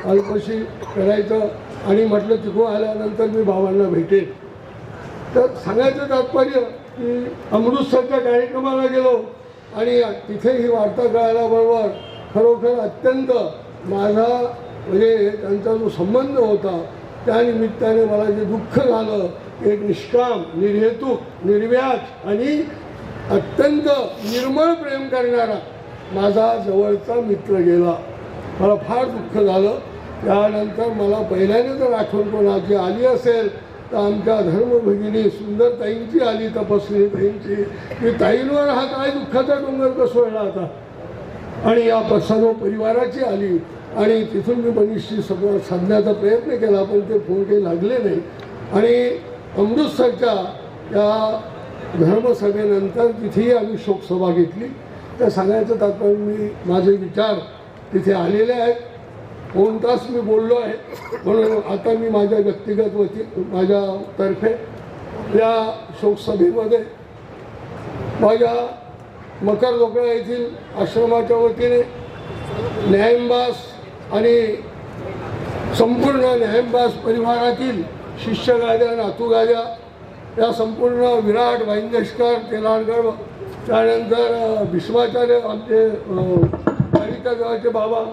S11: अल्पशी करायचं आणि म्हटलं तिकडून आल्यानंतर मी बाबांना भेटेन. तर सांगायचं तात्पर्य की अमृतसरच्या कार्यक्रमाला गेलो आणि तिथे ही वार्ता कळाल्याबरोबर खरोखर अत्यंत माझा म्हणजे त्यांचा जो संबंध होता त्या निमित्ताने मला जे दुःख झालं, एक निष्काम, निर्हेतुक, निर्व्याज आणि अत्यंत निर्मळ प्रेम करणारा माझा जवळचा मित्र गेला. मला फार दुःख झालं. त्यानंतर मला पहिल्याने जर आठवण कोणाची आली असेल तर आमच्या धर्मभगिनी सुंदरताईंची आली, तपस्वी ताईंची, की ताईंवर हा काय दुःखाचा डोंगर कोसळला आता, आणि या सर्व परिवाराची आली. आणि तिथून मी मनीषशी संवाद साधण्याचा प्रयत्न केला, पण ते फोन काही लागले नाही. आणि अमृतसरच्या या धर्मसभेनंतर तिथेही आम्ही शोकसभा घेतली. त्या सांगायचं तात्पर्य मी माझे विचार तिथे आलेले आहेत. 2 तास मी बोललो आहे, म्हणून आता मी माझ्या व्यक्तिगत माझ्यातर्फे या शोकसभेमध्ये माझ्या मकरजोकळा येथील आश्रमाच्या वतीने न्यायंबास आणि संपूर्ण न्यायंबास परिवारातील शिष्यगाद्या, नातूगाद्या, या संपूर्ण विराट, वाईंगेशकर, तेलाळगड, त्यानंतर भीष्माचार्य आमचे कालिका देवाचे बाबा,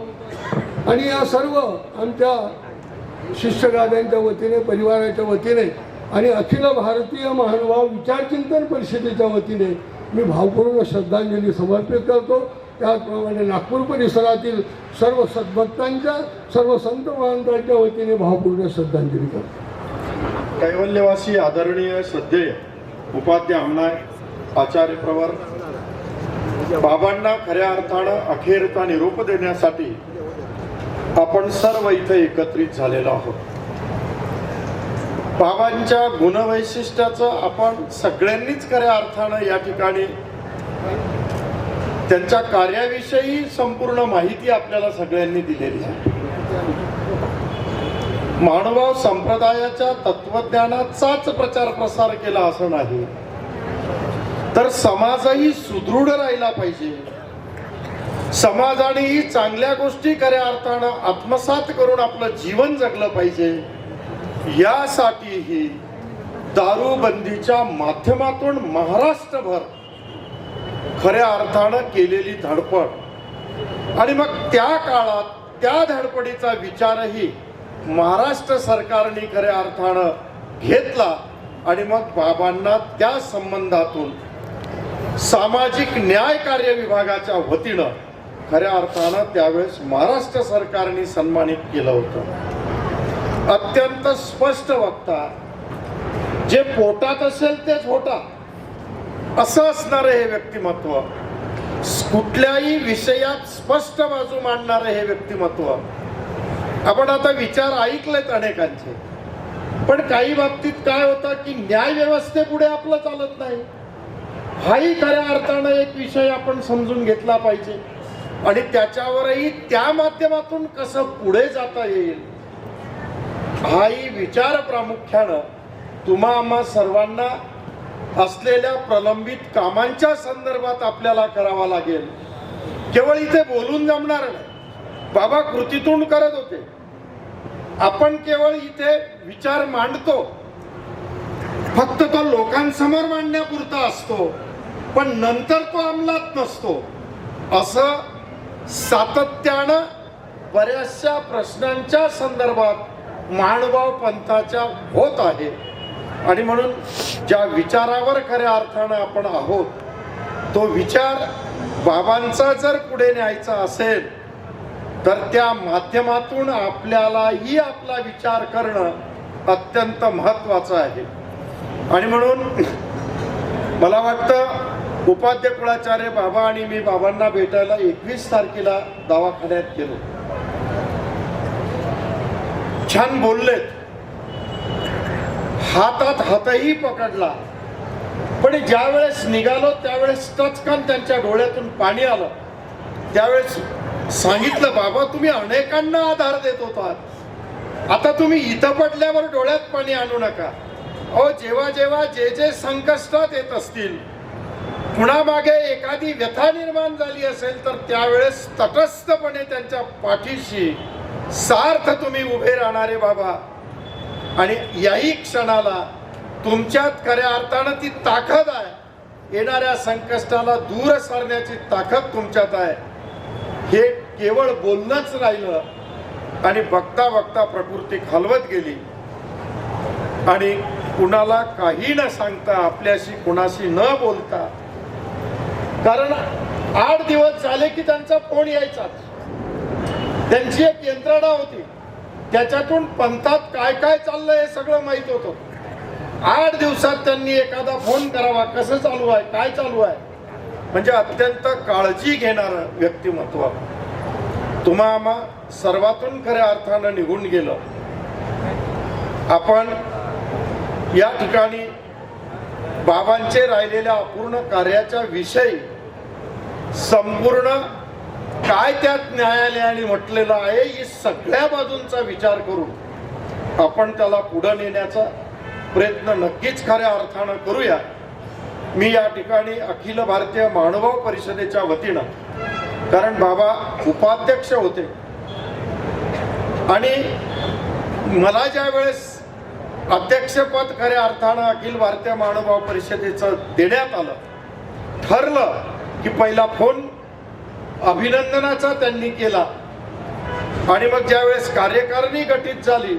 S11: आणि या सर्व आमच्या शिष्यगाद्यांच्या वतीने, परिवाराच्या वतीने आणि अखिल भारतीय महानुभाव विचारचिंतन परिषदेच्या वतीने मी भावपूर्ण श्रद्धांजली समर्पित करतो. त्याचप्रमाणे नागपूर परिसरातील सर्व सद्भक्तांच्या, सर्व संत महंतांच्या वतीने भावपूर्ण श्रद्धांजली करतो.
S12: कैवल्यवासी आदरणीय श्रद्धेय उपाध्य आमनाय आचार्य प्रवर बाबांना खऱ्या अर्थानं अखेरचा निरोप देण्यासाठी आपण सर्व इथे एकत्रित झालेलो आहोत. बाबांच्या गुणवैशिष्ट्याचं आपण सगळ्यांनीच खऱ्या अर्थानं या ठिकाणी त्यांच्या कार्याविषयी संपूर्ण माहिती आपल्याला सगळ्यांनी दिलेली आहे. महानुभाव संप्रदायाच्या तत्वज्ञानाचाच प्रचार प्रसार केला असं नाही, तर समाजही सुदृढ राहिला पाहिजे. समाजानेही चांगल्या गोष्टी खऱ्या अर्थानं आत्मसात करून आपलं जीवन जगलं पाहिजे. यासाठीही दारूबंदीच्या माध्यमातून महाराष्ट्रभर खऱ्या अर्थानं केलेली धडपड, आणि मग त्या काळात त्या धडपडीचा विचारही महाराष्ट्र सरकारने खऱ्या अर्थानं घेतला. आणि मग बाबांना त्या संबंधातून सामाजिक न्याय कार्य विभागाच्या वतीनं खऱ्या अर्थानं त्यावेळेस महाराष्ट्र सरकारने सन्मानित केलं होतं. अत्यंत स्पष्ट वक्ता, जे पोटात असेल तेच होता असं असणारं हे व्यक्तिमत्व, कुठल्याही विषयात स्पष्ट बाजू मांडणारं हे व्यक्तिमत्व. आपण आता विचार ऐकलेत अनेकांचे, पण काही बाबतीत काय होतं की न्याय व्यवस्थेपुढे आपलं चालत नाही. हाही खऱ्या अर्थानं एक विषय आपण समजून घेतला पाहिजे, आणि त्याच्यावरही त्या माध्यमातून कसं पुढे जाता येईल हाही विचार प्रामुख्यानं तुम्हा आम्हा सर्वांना असलेल्या प्रलंबित कामांच्या संदर्भात आपल्याला करावा लागेल. केवळ इथे बोलून जमणार नाही. बाबा कृतीतून करत होते, आपण केवळ इथे विचार मांडतो, फक्त तो लोकांसमोर मांडण्यापुरता असतो, पण नंतर तो अंमलात नसतो. असं सातत्यानं बऱ्याचशा प्रश्नांच्या संदर्भात महानुभाव पंथाच्या होत आहे. आणि म्हणून ज्या विचारावर खऱ्या अर्थानं आपण आहोत, तो विचार बाबांचा जर पुढे न्यायचा असेल तर त्या माध्यमातून आपल्यालाही आपला विचार करणं अत्यंत महत्त्वाचं आहे. आणि म्हणून मला वाटतं उपाध्य कुळाचार्य बाबा आणि मी बाबांना भेटायला 21 तारखेला दवाखान्यात गेलो. छान बोललेत, हातात हातही पकडला, पण ज्या वेळेस निघालो त्यावेळेस टचकन त्यांच्या डोळ्यातून पाणी आलं. त्यावेळेस सांगितलं, बाबा तुम्ही अनेकांना आधार देत होतात, आता तुम्ही इथं पडल्यावर डोळ्यात पाणी आणू नका. अहो, जेव्हा जेव्हा जे जे संकष्टात येत असतील, कुणामागे एखादी व्यथा निर्माण झाली असेल, तर त्यावेळेस तटस्थपणे त्यांच्या पाठीशी सार्थ तुम्ही उभे राहणारे बाबा. आणि याही क्षणाला तुमच्यात खऱ्या अर्थानं ती ताकद आहे, येणाऱ्या संकष्टाला दूर सारण्याची ताकद तुमच्यात आहे. हे केवळ बोलणंच राहिलं आणि बघता बघता प्रकृती खालवत गेली. आणि कुणाला काही न सांगता, आपल्याशी कुणाशी न बोलता, कारण 8 दिवस झाले की त्यांचा फोन यायचा, त्यांची एक यंत्रणा होती, त्याच्यातून पंथात काय काय चाललंय हे सगळं माहित होतं. 8 दिवसात त्यांनी एखादा फोन करावा, कसं चालू आहे, काय चालू आहे, म्हणजे अत्यंत काळजी घेणारं व्यक्तिमत्व तुम्हा आम्हा सर्वातून खऱ्या अर्थानं निघून गेलं. आपण या ठिकाणी बाबांचे राहिलेल्या अपूर्ण कार्याच्या विषयी संपूर्ण काय त्यात न्यायालयाने म्हटलेलं आहे, ही सगळ्या बाजूंचा विचार करून आपण त्याला पुढे नेण्याचा प्रयत्न नक्कीच खऱ्या अर्थानं करूया. मी या ठिकाणी अखिल भारतीय महानुभाव परिषदेच्या वतीनं, कारण बाबा उपाध्यक्ष होते आणि मला ज्या वेळेस अध्यक्षपद खऱ्या अर्थानं अखिल भारतीय महानुभाव परिषदेचं देण्यात आलं, ठरलं की पहिला फोन अभिनंदनाचा त्यांनी केला आणि मग ज्यावेळेस कार्यकारिणी गठीत झाली,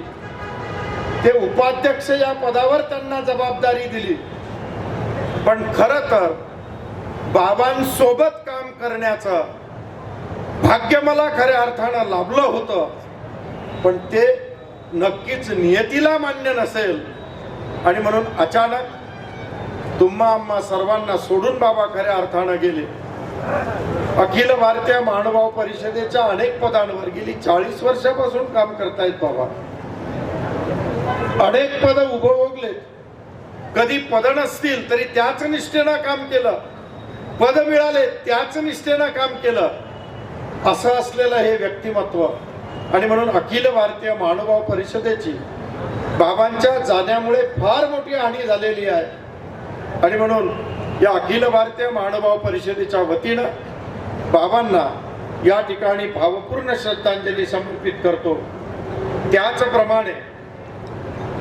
S12: ते उपाध्यक्ष या पदावर त्यांना जबाबदारी दिली. पण खरं तर बाबांसोबत काम करण्याचं भाग्य मला खऱ्या अर्थानं लाभलं होतं, पण ते नक्कीच नियतीला मान्य नसेल आणि म्हणून अचानक तुम्हा आम्हा सर्वांना सोडून बाबा खऱ्या अर्थानं गेले. अखिल भारतीय महानुभाव परिषदेच्या अनेक पदांवर गेली 40 वर्षापासून काम करतायत बाबा. अनेक पद उपभोगले, कधी पद नसतील तरी त्याच निष्ठेनं काम केलं, पद मिळाले त्याच निष्ठेनं काम केलं, असं असलेलं हे व्यक्तिमत्व. आणि म्हणून अखिल भारतीय महानुभाव परिषदेची बाबांच्या जाण्यामुळे फार मोठी हानी झालेली आहे. आणि म्हणून या अखिल भारतीय महानुभाव परिषदेच्या वतीनं बाबांना या ठिकाणी भावपूर्ण श्रद्धांजली समर्पित करतो. त्याचप्रमाणे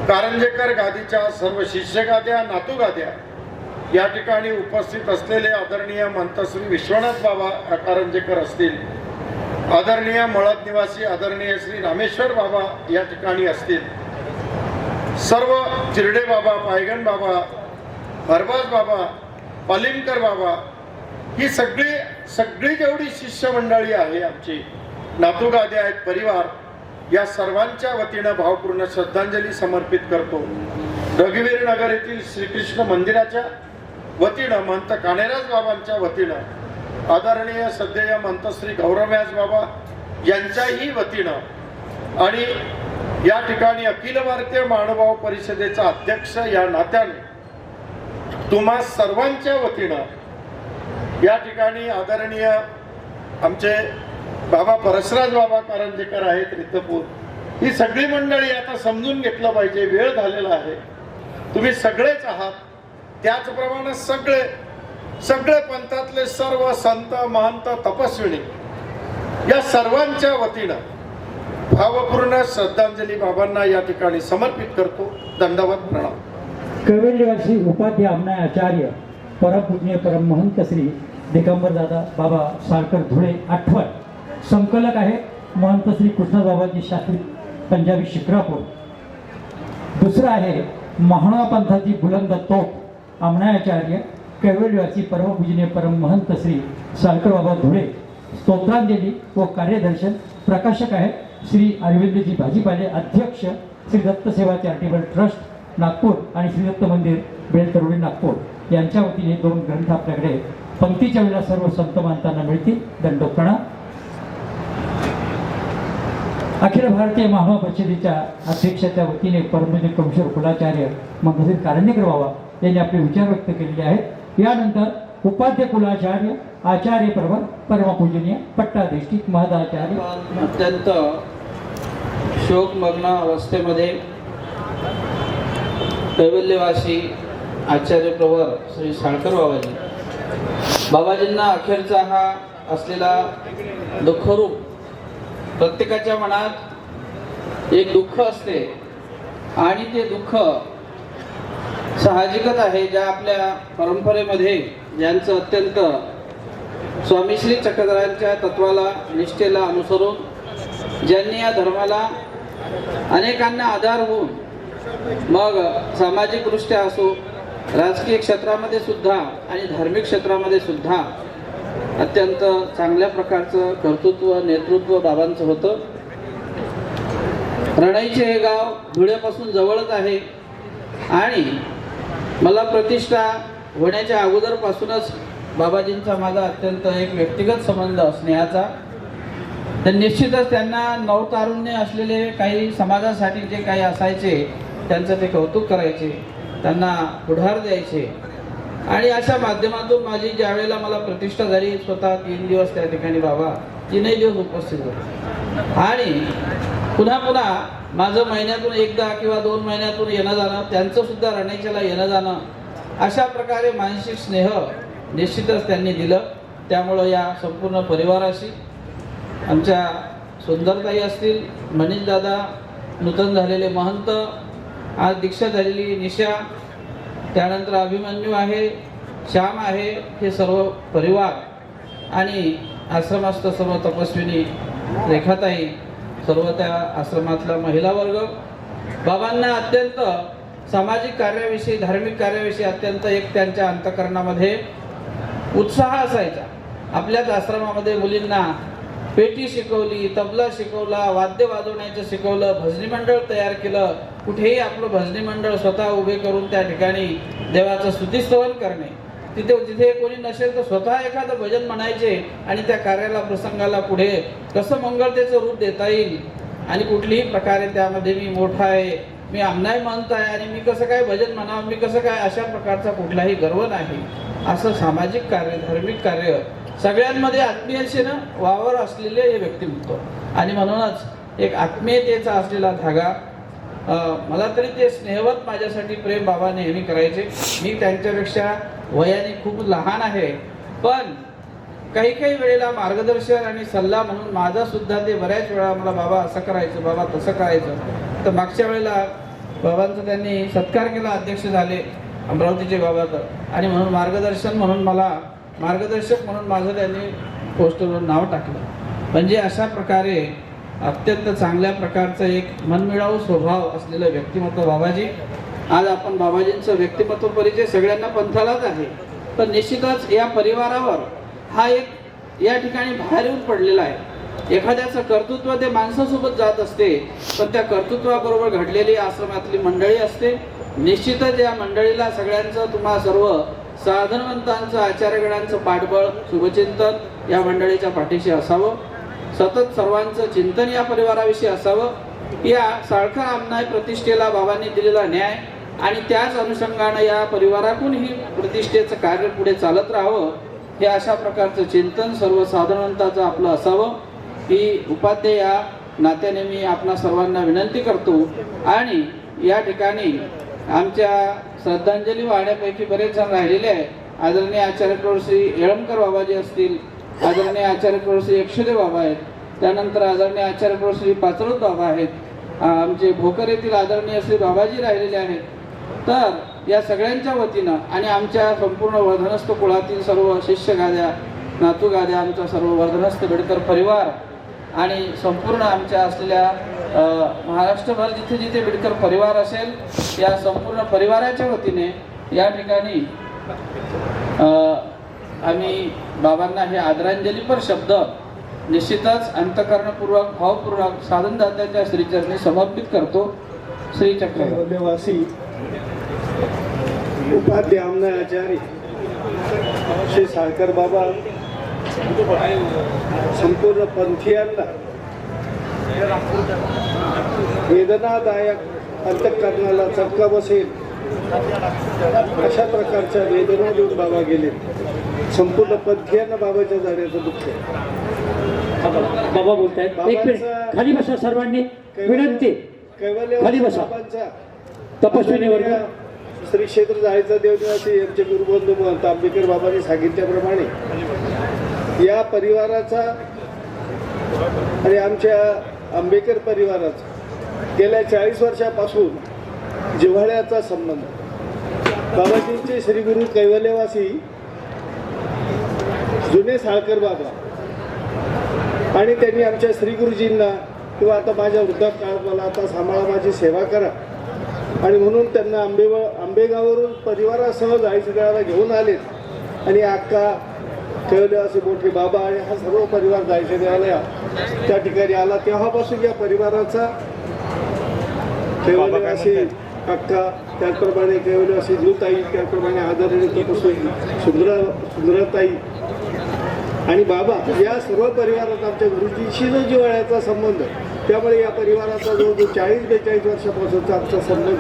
S12: कारंजेकर गादीच्या सर्व शिष्य गाद्या, नातू गाद्या या ठिकाणी उपस्थित असलेले आदरणीय महंत श्री विश्वनाथ बाबा कारंजेकर असतील, आदरणीय मळद निवासी आदरणीय श्री रामेश्वर बाबा या ठिकाणी असतील, सर्व चिरडे बाबा, पायगण बाबा, हरबाज बाबा, पालिमकर बाबा, ही सगळी जेवढी शिष्य मंडळी आहे, आमची नातू गाद्या आहेत, परिवार, या सर्वांच्या वतीनं भावपूर्ण श्रद्धांजली समर्पित करतो. रघुवीर नगर येथील श्रीकृष्ण मंदिराच्या वतीनं महंत कानेराज बाबांच्या वतीनं आदरणीय सध्या महंत श्री गौरव्यास बाबा यांच्याही वतीनं आणि या ठिकाणी अखिल भारतीय महानुभाव परिषदेचा अध्यक्ष या नात्याने तुम्हा सर्वांच्या वतीनं या ठिकाणी आदरणीय आमचे बाबा परसराज बाबा कारंजेकर आहेत रितपूर, ही सगळी मंडळी आता समजून घेतलं पाहिजे, वेळ झालेला आहे, तुम्ही सगळेच आहात. त्याचप्रमाणे सगळे पंथातले सर्व संत महंत तपस्विनी या सर्वांच्या वतीनं भावपूर्ण श्रद्धांजली बाबांना या ठिकाणी समर्पित करतो. दंडवत प्रणाम.
S9: कवेलीवासी उपाध्याय आमनाय आचार्य परमपूज्य परमहंत श्री दिगंबर दादा बाबा साळकर धुळे आठवण. संकलक आहे महंत श्री कृष्णबाबाजी शास्त्री पंजाबी शिक्रापूर. दुसरं आहे महाणा पंथाची बुलंद तोफ आमनायाचार्य कैवल्यवासी परमपूजनीय परमहंत श्री साळकर बाबा धुळे. स्तोत्रांजली व कार्यदर्शन प्रकाशक आहे श्री अरविंदजी भाजीपाले, अध्यक्ष श्री दत्त सेवा चॅरिटेबल ट्रस्ट नागपूर आणि श्री दत्त मंदिर बेलतरोडी नागपूर यांच्या वतीने 2 ग्रंथ आपल्याकडे पंक्तीच्या वेळेला सर्व संत मानताना मिळतील. दंडोपणा. अखिल भारतीय महानुभाव परिषदेच्या अध्यक्षाच्या वतीने परमपूज्य कमशोर कुलाचार्य मंगलश्री कारंजेकर बाबा यांनी आपले विचार व्यक्त केलेले आहेत. यानंतर उपाध्य कुलाचार्य आचार्य प्रवर परमपूजनीय पट्टाधिष्ठित महदाचार्य.
S13: अत्यंत शोकमग्न अवस्थेमध्ये कैवल्यवासी आचार्य प्रवर श्री साळकर बाबाजींना अखेरचा हा असलेला दुःखरूप, प्रत्येकाच्या मनात एक दुःख असते आणि ते दुःख साहजिकच आहे. ज्या आपल्या परंपरेमध्ये ज्यांचं अत्यंत स्वामी श्री चक्रधरांच्या तत्वाला निष्ठेला अनुसरून ज्यांनी या धर्माला अनेकांना आधार होऊन मग सामाजिकदृष्ट्या असो, राजकीय क्षेत्रामध्ये सुद्धा आणि धार्मिक क्षेत्रामध्ये सुद्धा अत्यंत चांगल्या प्रकारचं कर्तृत्व, नेतृत्व बाबांचं होतं. रणाईचे हे गाव धुळ्यापासून जवळच आहे आणि मला प्रतिष्ठा होण्याच्या अगोदरपासूनच बाबाजींचा माझा अत्यंत एक व्यक्तिगत संबंध स्नेहाचा. तर निश्चितच त्यांना नवतारुण्य असलेले काही समाजासाठी जे काही असायचे त्यांचं ते कौतुक करायचे, त्यांना पुढार द्यायचे आणि अशा माध्यमातून माझी ज्या वेळेला मला प्रतिष्ठा झाली, स्वतः 3 दिवस त्या ठिकाणी बाबा 3 दिवस उपस्थित होते आणि पुन्हा पुन्हा माझं महिन्यातून एकदा किंवा 2 महिन्यातून येणं जाणं, त्यांचं सुद्धा रणाईच्याला येणं जाणं, अशा प्रकारे मानसिक स्नेह निश्चितच त्यांनी दिलं. त्यामुळं या संपूर्ण परिवाराशी आमच्या सुंदरताई असतील, मनीषदादा, नूतन झालेले महंत, आज दीक्षा झालेली निशा, त्यानंतर अभिमन्यू आहे, श्याम आहे, हे सर्व परिवार आणि आश्रमस्थ सर्व तपस्विनी, रेखाताई, सर्व त्या आश्रमातला महिला वर्ग बाबांना अत्यंत सामाजिक कार्याविषयी, धार्मिक कार्याविषयी अत्यंत एक त्यांच्या अंतःकरणामध्ये उत्साह असायचा. आपल्याच आश्रमामध्ये मुलींना पेटी शिकवली, तबला शिकवला, वाद्य वाजवण्याचं शिकवलं, भजनी मंडळ तयार केलं. कुठेही आपलं भजनी मंडळ स्वतः उभे करून त्या ठिकाणी देवाचं स्तुतिस्तवन करणे, तिथे कोणी नसेल तर स्वतः एखादं भजन म्हणायचे आणि त्या कार्याला, प्रसंगाला पुढे कसं मंगळतेचं रूप देता येईल आणि कुठलीही प्रकारे त्यामध्ये मी मोठा आहे, मी आमनाय म्हणत आहे आणि मी कसं काय भजन म्हणावं, मी कसं काय, अशा प्रकारचा कुठलाही गर्व नाही. असं सामाजिक कार्य, धार्मिक कार्य सगळ्यांमध्ये आत्मीयतेनं वावर असलेले हे व्यक्तिमत्व आणि म्हणूनच एक आत्मीयतेचा असलेला धागा. मला तरी ते स्नेहवत माझ्यासाठी प्रेम बाबा नेहमी करायचे. मी त्यांच्यापेक्षा वयाने खूप लहान आहे, पण काही काही वेळेला मार्गदर्शन आणि सल्ला म्हणून माझा सुद्धा ते बऱ्याच वेळा मला बाबा असं करायचं, बाबा तसं करायचं. तर मागच्या वेळेला बाबांचा त्यांनी सत्कार केला, अध्यक्ष झाले अमरावतीचे बाबा, तर आणि म्हणून मार्गदर्शन म्हणून मला, मार्गदर्शक म्हणून माझं त्यांनी पोस्टरवर नाव टाकलं. म्हणजे अशा प्रकारे अत्यंत चांगल्या प्रकारचं एक मनमिळावू स्वभाव असलेलं व्यक्तिमत्व बाबाजी. आज आपण बाबाजींचं व्यक्तिमत्व परिचय सगळ्यांना पंथालाच आहे, पण निश्चितच या परिवारावर हा एक या ठिकाणी बाहेर येऊन पडलेला आहे. एखाद्याचं कर्तृत्व ते माणसासोबत जात असते, पण त्या कर्तृत्वाबरोबर घडलेली आश्रमातली मंडळी असते. निश्चितच या मंडळीला सगळ्यांचं, तुम्हा सर्व साधनवंतांचं, आचार्यगणांचं पाठबळ, शुभचिंतन या मंडळीच्या पाठीशी असावं. सतत सर्वांचं चिंतन या परिवाराविषयी असावं. या साळकर आमनाय प्रतिष्ठेला बाबांनी दिलेला न्याय आणि त्याच अनुषंगानं या परिवारातून ही प्रतिष्ठेचं कार्य पुढे चालत राहावं, हे अशा प्रकारचं चिंतन सर्व साधनवंताचं आपलं असावं. ही उपाध्याय या नात्याने मी आपणा सर्वांना विनंती करतो. आणि या ठिकाणी आमच्या श्रद्धांजली वाहण्यापैकी बरेच जण राहिलेले आहे. आदरणीय आचार्य प्रौढ श्री येळमकर बाबाजी असतील, आदरणीय आचार्य प्रौढ श्री यक्षदेव बाबा आहेत, त्यानंतर आदरणीय आचार्य प्रौढ श्री पाचरोत बाबा आहेत, आमचे भोकर येथील आदरणीय श्री बाबाजी राहिलेले आहेत. तर या सगळ्यांच्या वतीनं आणि आमच्या संपूर्ण वर्धनस्थ कुळातील सर्व शिष्य गाद्या, नातू गाद्या, आमचा सर्व वर्धनस्थ बेडकर परिवार आणि संपूर्ण आमच्या असलेल्या महाराष्ट्रभर जिथे जिथे बिडकर परिवार असेल, या संपूर्ण परिवाराच्या वतीने या ठिकाणी आम्ही बाबांना हे आदरांजलीपर शब्द निश्चितच अंतःकरणपूर्वक, भावपूर्वक साधनदात्याच्या श्रीचरणी समर्पित करतो. श्री
S11: चक्रवासी उपाध्याय आमनाय आचार्य श्री साळकर बाबा संपूर्ण पंथीयांना वेदनादायक, अंतःकरणाला चटका बसेल अशा प्रकारच्या वेदना देऊन बाबा गेले. संपूर्ण पंथीयांना बाबाच्या जाण्याचं दुःख आहे.
S9: बाबा बोलतायत, एक मिनिट खाली बसा सर्वांनी, विनंती खाली बसा. तपस्विनी वर्ग,
S11: श्री क्षेत्र जायचा देवनिवासी यांचे गुरुबंधू महंत आंबेकर बाबांनी सांगितल्याप्रमाणे या परिवाराचा आणि आमच्या आंबेकर परिवाराचा गेल्या 40 वर्षापासून जिव्हाळ्याचा संबंध. बाबाजींचे श्री गुरु कैवल्यवासी जुने साळकर बाबा आणि त्यांनी आमच्या श्री गुरुजींना किंवा आता माझ्या वृद्धापकाळात मला आता सांभाळा, माझी सेवा करा
S5: आणि म्हणून त्यांना आंबेगाववरून परिवारासह जायचं वेळाला घेऊन आलेत आणि अक्का ठेवले असे मोठे बाबा आणि हा सर्व परिवार जायच्या वेळाला त्या ठिकाणी आला. तेव्हापासून या परिवाराचा ठेवले असे अक्का, त्याचप्रमाणे ठेवले असे जीवताई, त्याचप्रमाणे आदरणीय सुंदराताई आणि बाबा या सर्व परिवारात आमच्या गुरुजीशी जो जिव्हाळ्याचा संबंध, त्यामुळे या परिवाराचा जो 40-42 वर्षापासूनचा आमचा संबंध.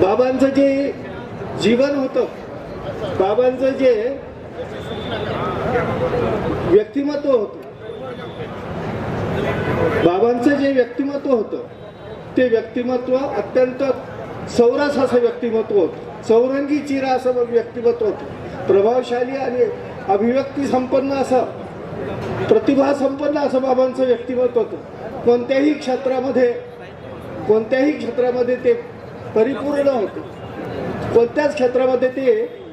S5: बाबांचं जे जीवन होतं, बाबांचं जे व्यक्तिमत्व होतं, बाबांचं जे व्यक्तिमत्व होतं ते व्यक्तिमत्व अत्यंत चौरस असं व्यक्तिमत्व होतं, चौरंगी चिरा असं व्यक्तिमत्व होतं, प्रभावशाली आणि अभिव्यक्ती संपन्न असं, प्रतिभा संपन्न असं बाबांचं व्यक्तिमत्व होतं. कोणत्याही क्षेत्रामध्ये ते परिपूर्ण होते, कोणत्याच क्षेत्रामध्ये ते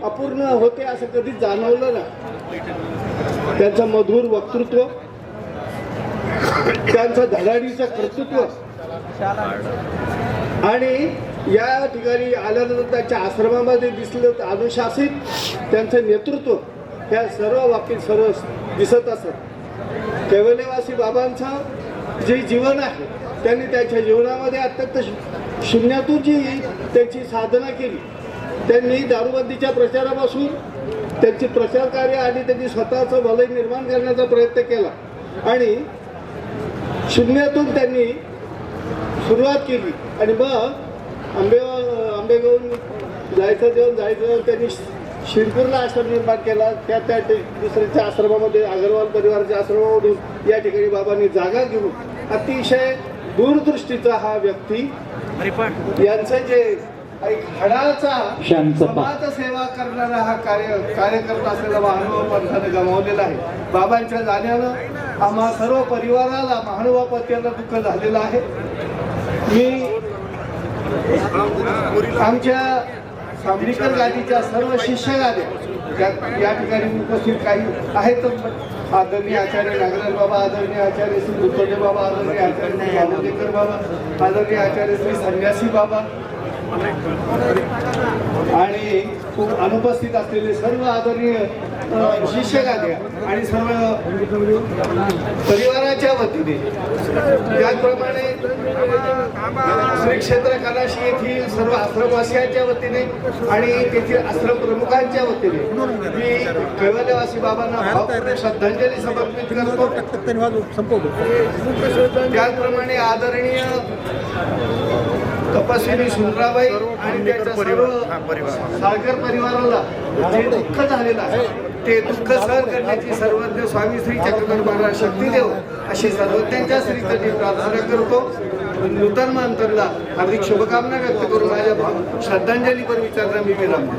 S5: अपूर्ण होते असं कधी जाणवलं नाही. त्यांचं मधुर वक्तृत्व, त्यांचं धडाडीचं कर्तृत्व आणि या ठिकाणी आल्यानंतर त्यांच्या आश्रमामध्ये दिसलं अनुशासित त्यांचं नेतृत्व, ह्या सर्व बाबतीत सर्व दिसत असत. कैवल्यवासी बाबांचं जे जीवन आहे, त्यांनी त्यांच्या जीवनामध्ये अत्यंत शून्यातून जी त्यांची साधना केली. त्यांनी दारूबंदीच्या प्रचारापासून त्यांचे प्रचार कार्य आणि त्यांनी स्वतःचं भलय निर्माण करण्याचा प्रयत्न केला आणि शून्यातून त्यांनी सुरुवात केली आणि मग आंबेगावून जायचं त्यांनी शिरपूरला आश्रम निर्माण केला. त्या दुसऱ्याच्या आश्रमामध्ये, अगरवाल परिवाराच्या आश्रमामधून या ठिकाणी बाबांनी जागा घेऊन अतिशय दूरदृष्टीचा हा व्यक्ती, यांचं जे एक हडाचा समाज सेवा करणारा हा कार्यकर्ता असलेला महानुभाव पंथाने गमावलेला आहे. बाबांच्या जाण्यानं आम्हा सर्व परिवाराला, महानुभाव पंथाला दुःख झालेलं आहे. मी आमच्या सामरीकर गादीच्या सर्व शिष्य गाद्या या ठिकाणी उपस्थित काही आहेत. आदरणीय आचार्य नागराज बाबा, आदरणीय आचार्य श्री दुर्गोदे बाबा, आदरणीय आचार्य श्री बाबुदेकर बाबा, आदरणीय आचार्य श्री संन्यासी बाबा आणि खूप अनुपस्थित असलेले सर्व आदरणीय शिष्य गाद्या आणि सर्व परिवाराच्या वतीने, त्याचप्रमाणे श्री क्षेत्र कलाशी येथील सर्व आश्रमवासियांच्या वतीने आणि तेथील आश्रम प्रमुखांच्या वतीने मी कैवल्यवासी बाबांना भावपूर्ण श्रद्धांजली समर्पित करतो. त्याचप्रमाणे आदरणीय तपस्विनी सुंदराबाई आणि त्यांच्या सर्व साळकर परिवाराला जे दुःख झालेलं आहे ते दुःख सहन करण्याची सर्वज्ञ स्वामी श्री चक्रधर महाराज शक्ती देव अशी सर्वज्ञांच्या श्रीचरणी प्रार्थना करतो. नूतन मंथनला हार्दिक शुभकामना व्यक्त करून माझ्या श्रद्धांजलीपर विचारला मी विराम.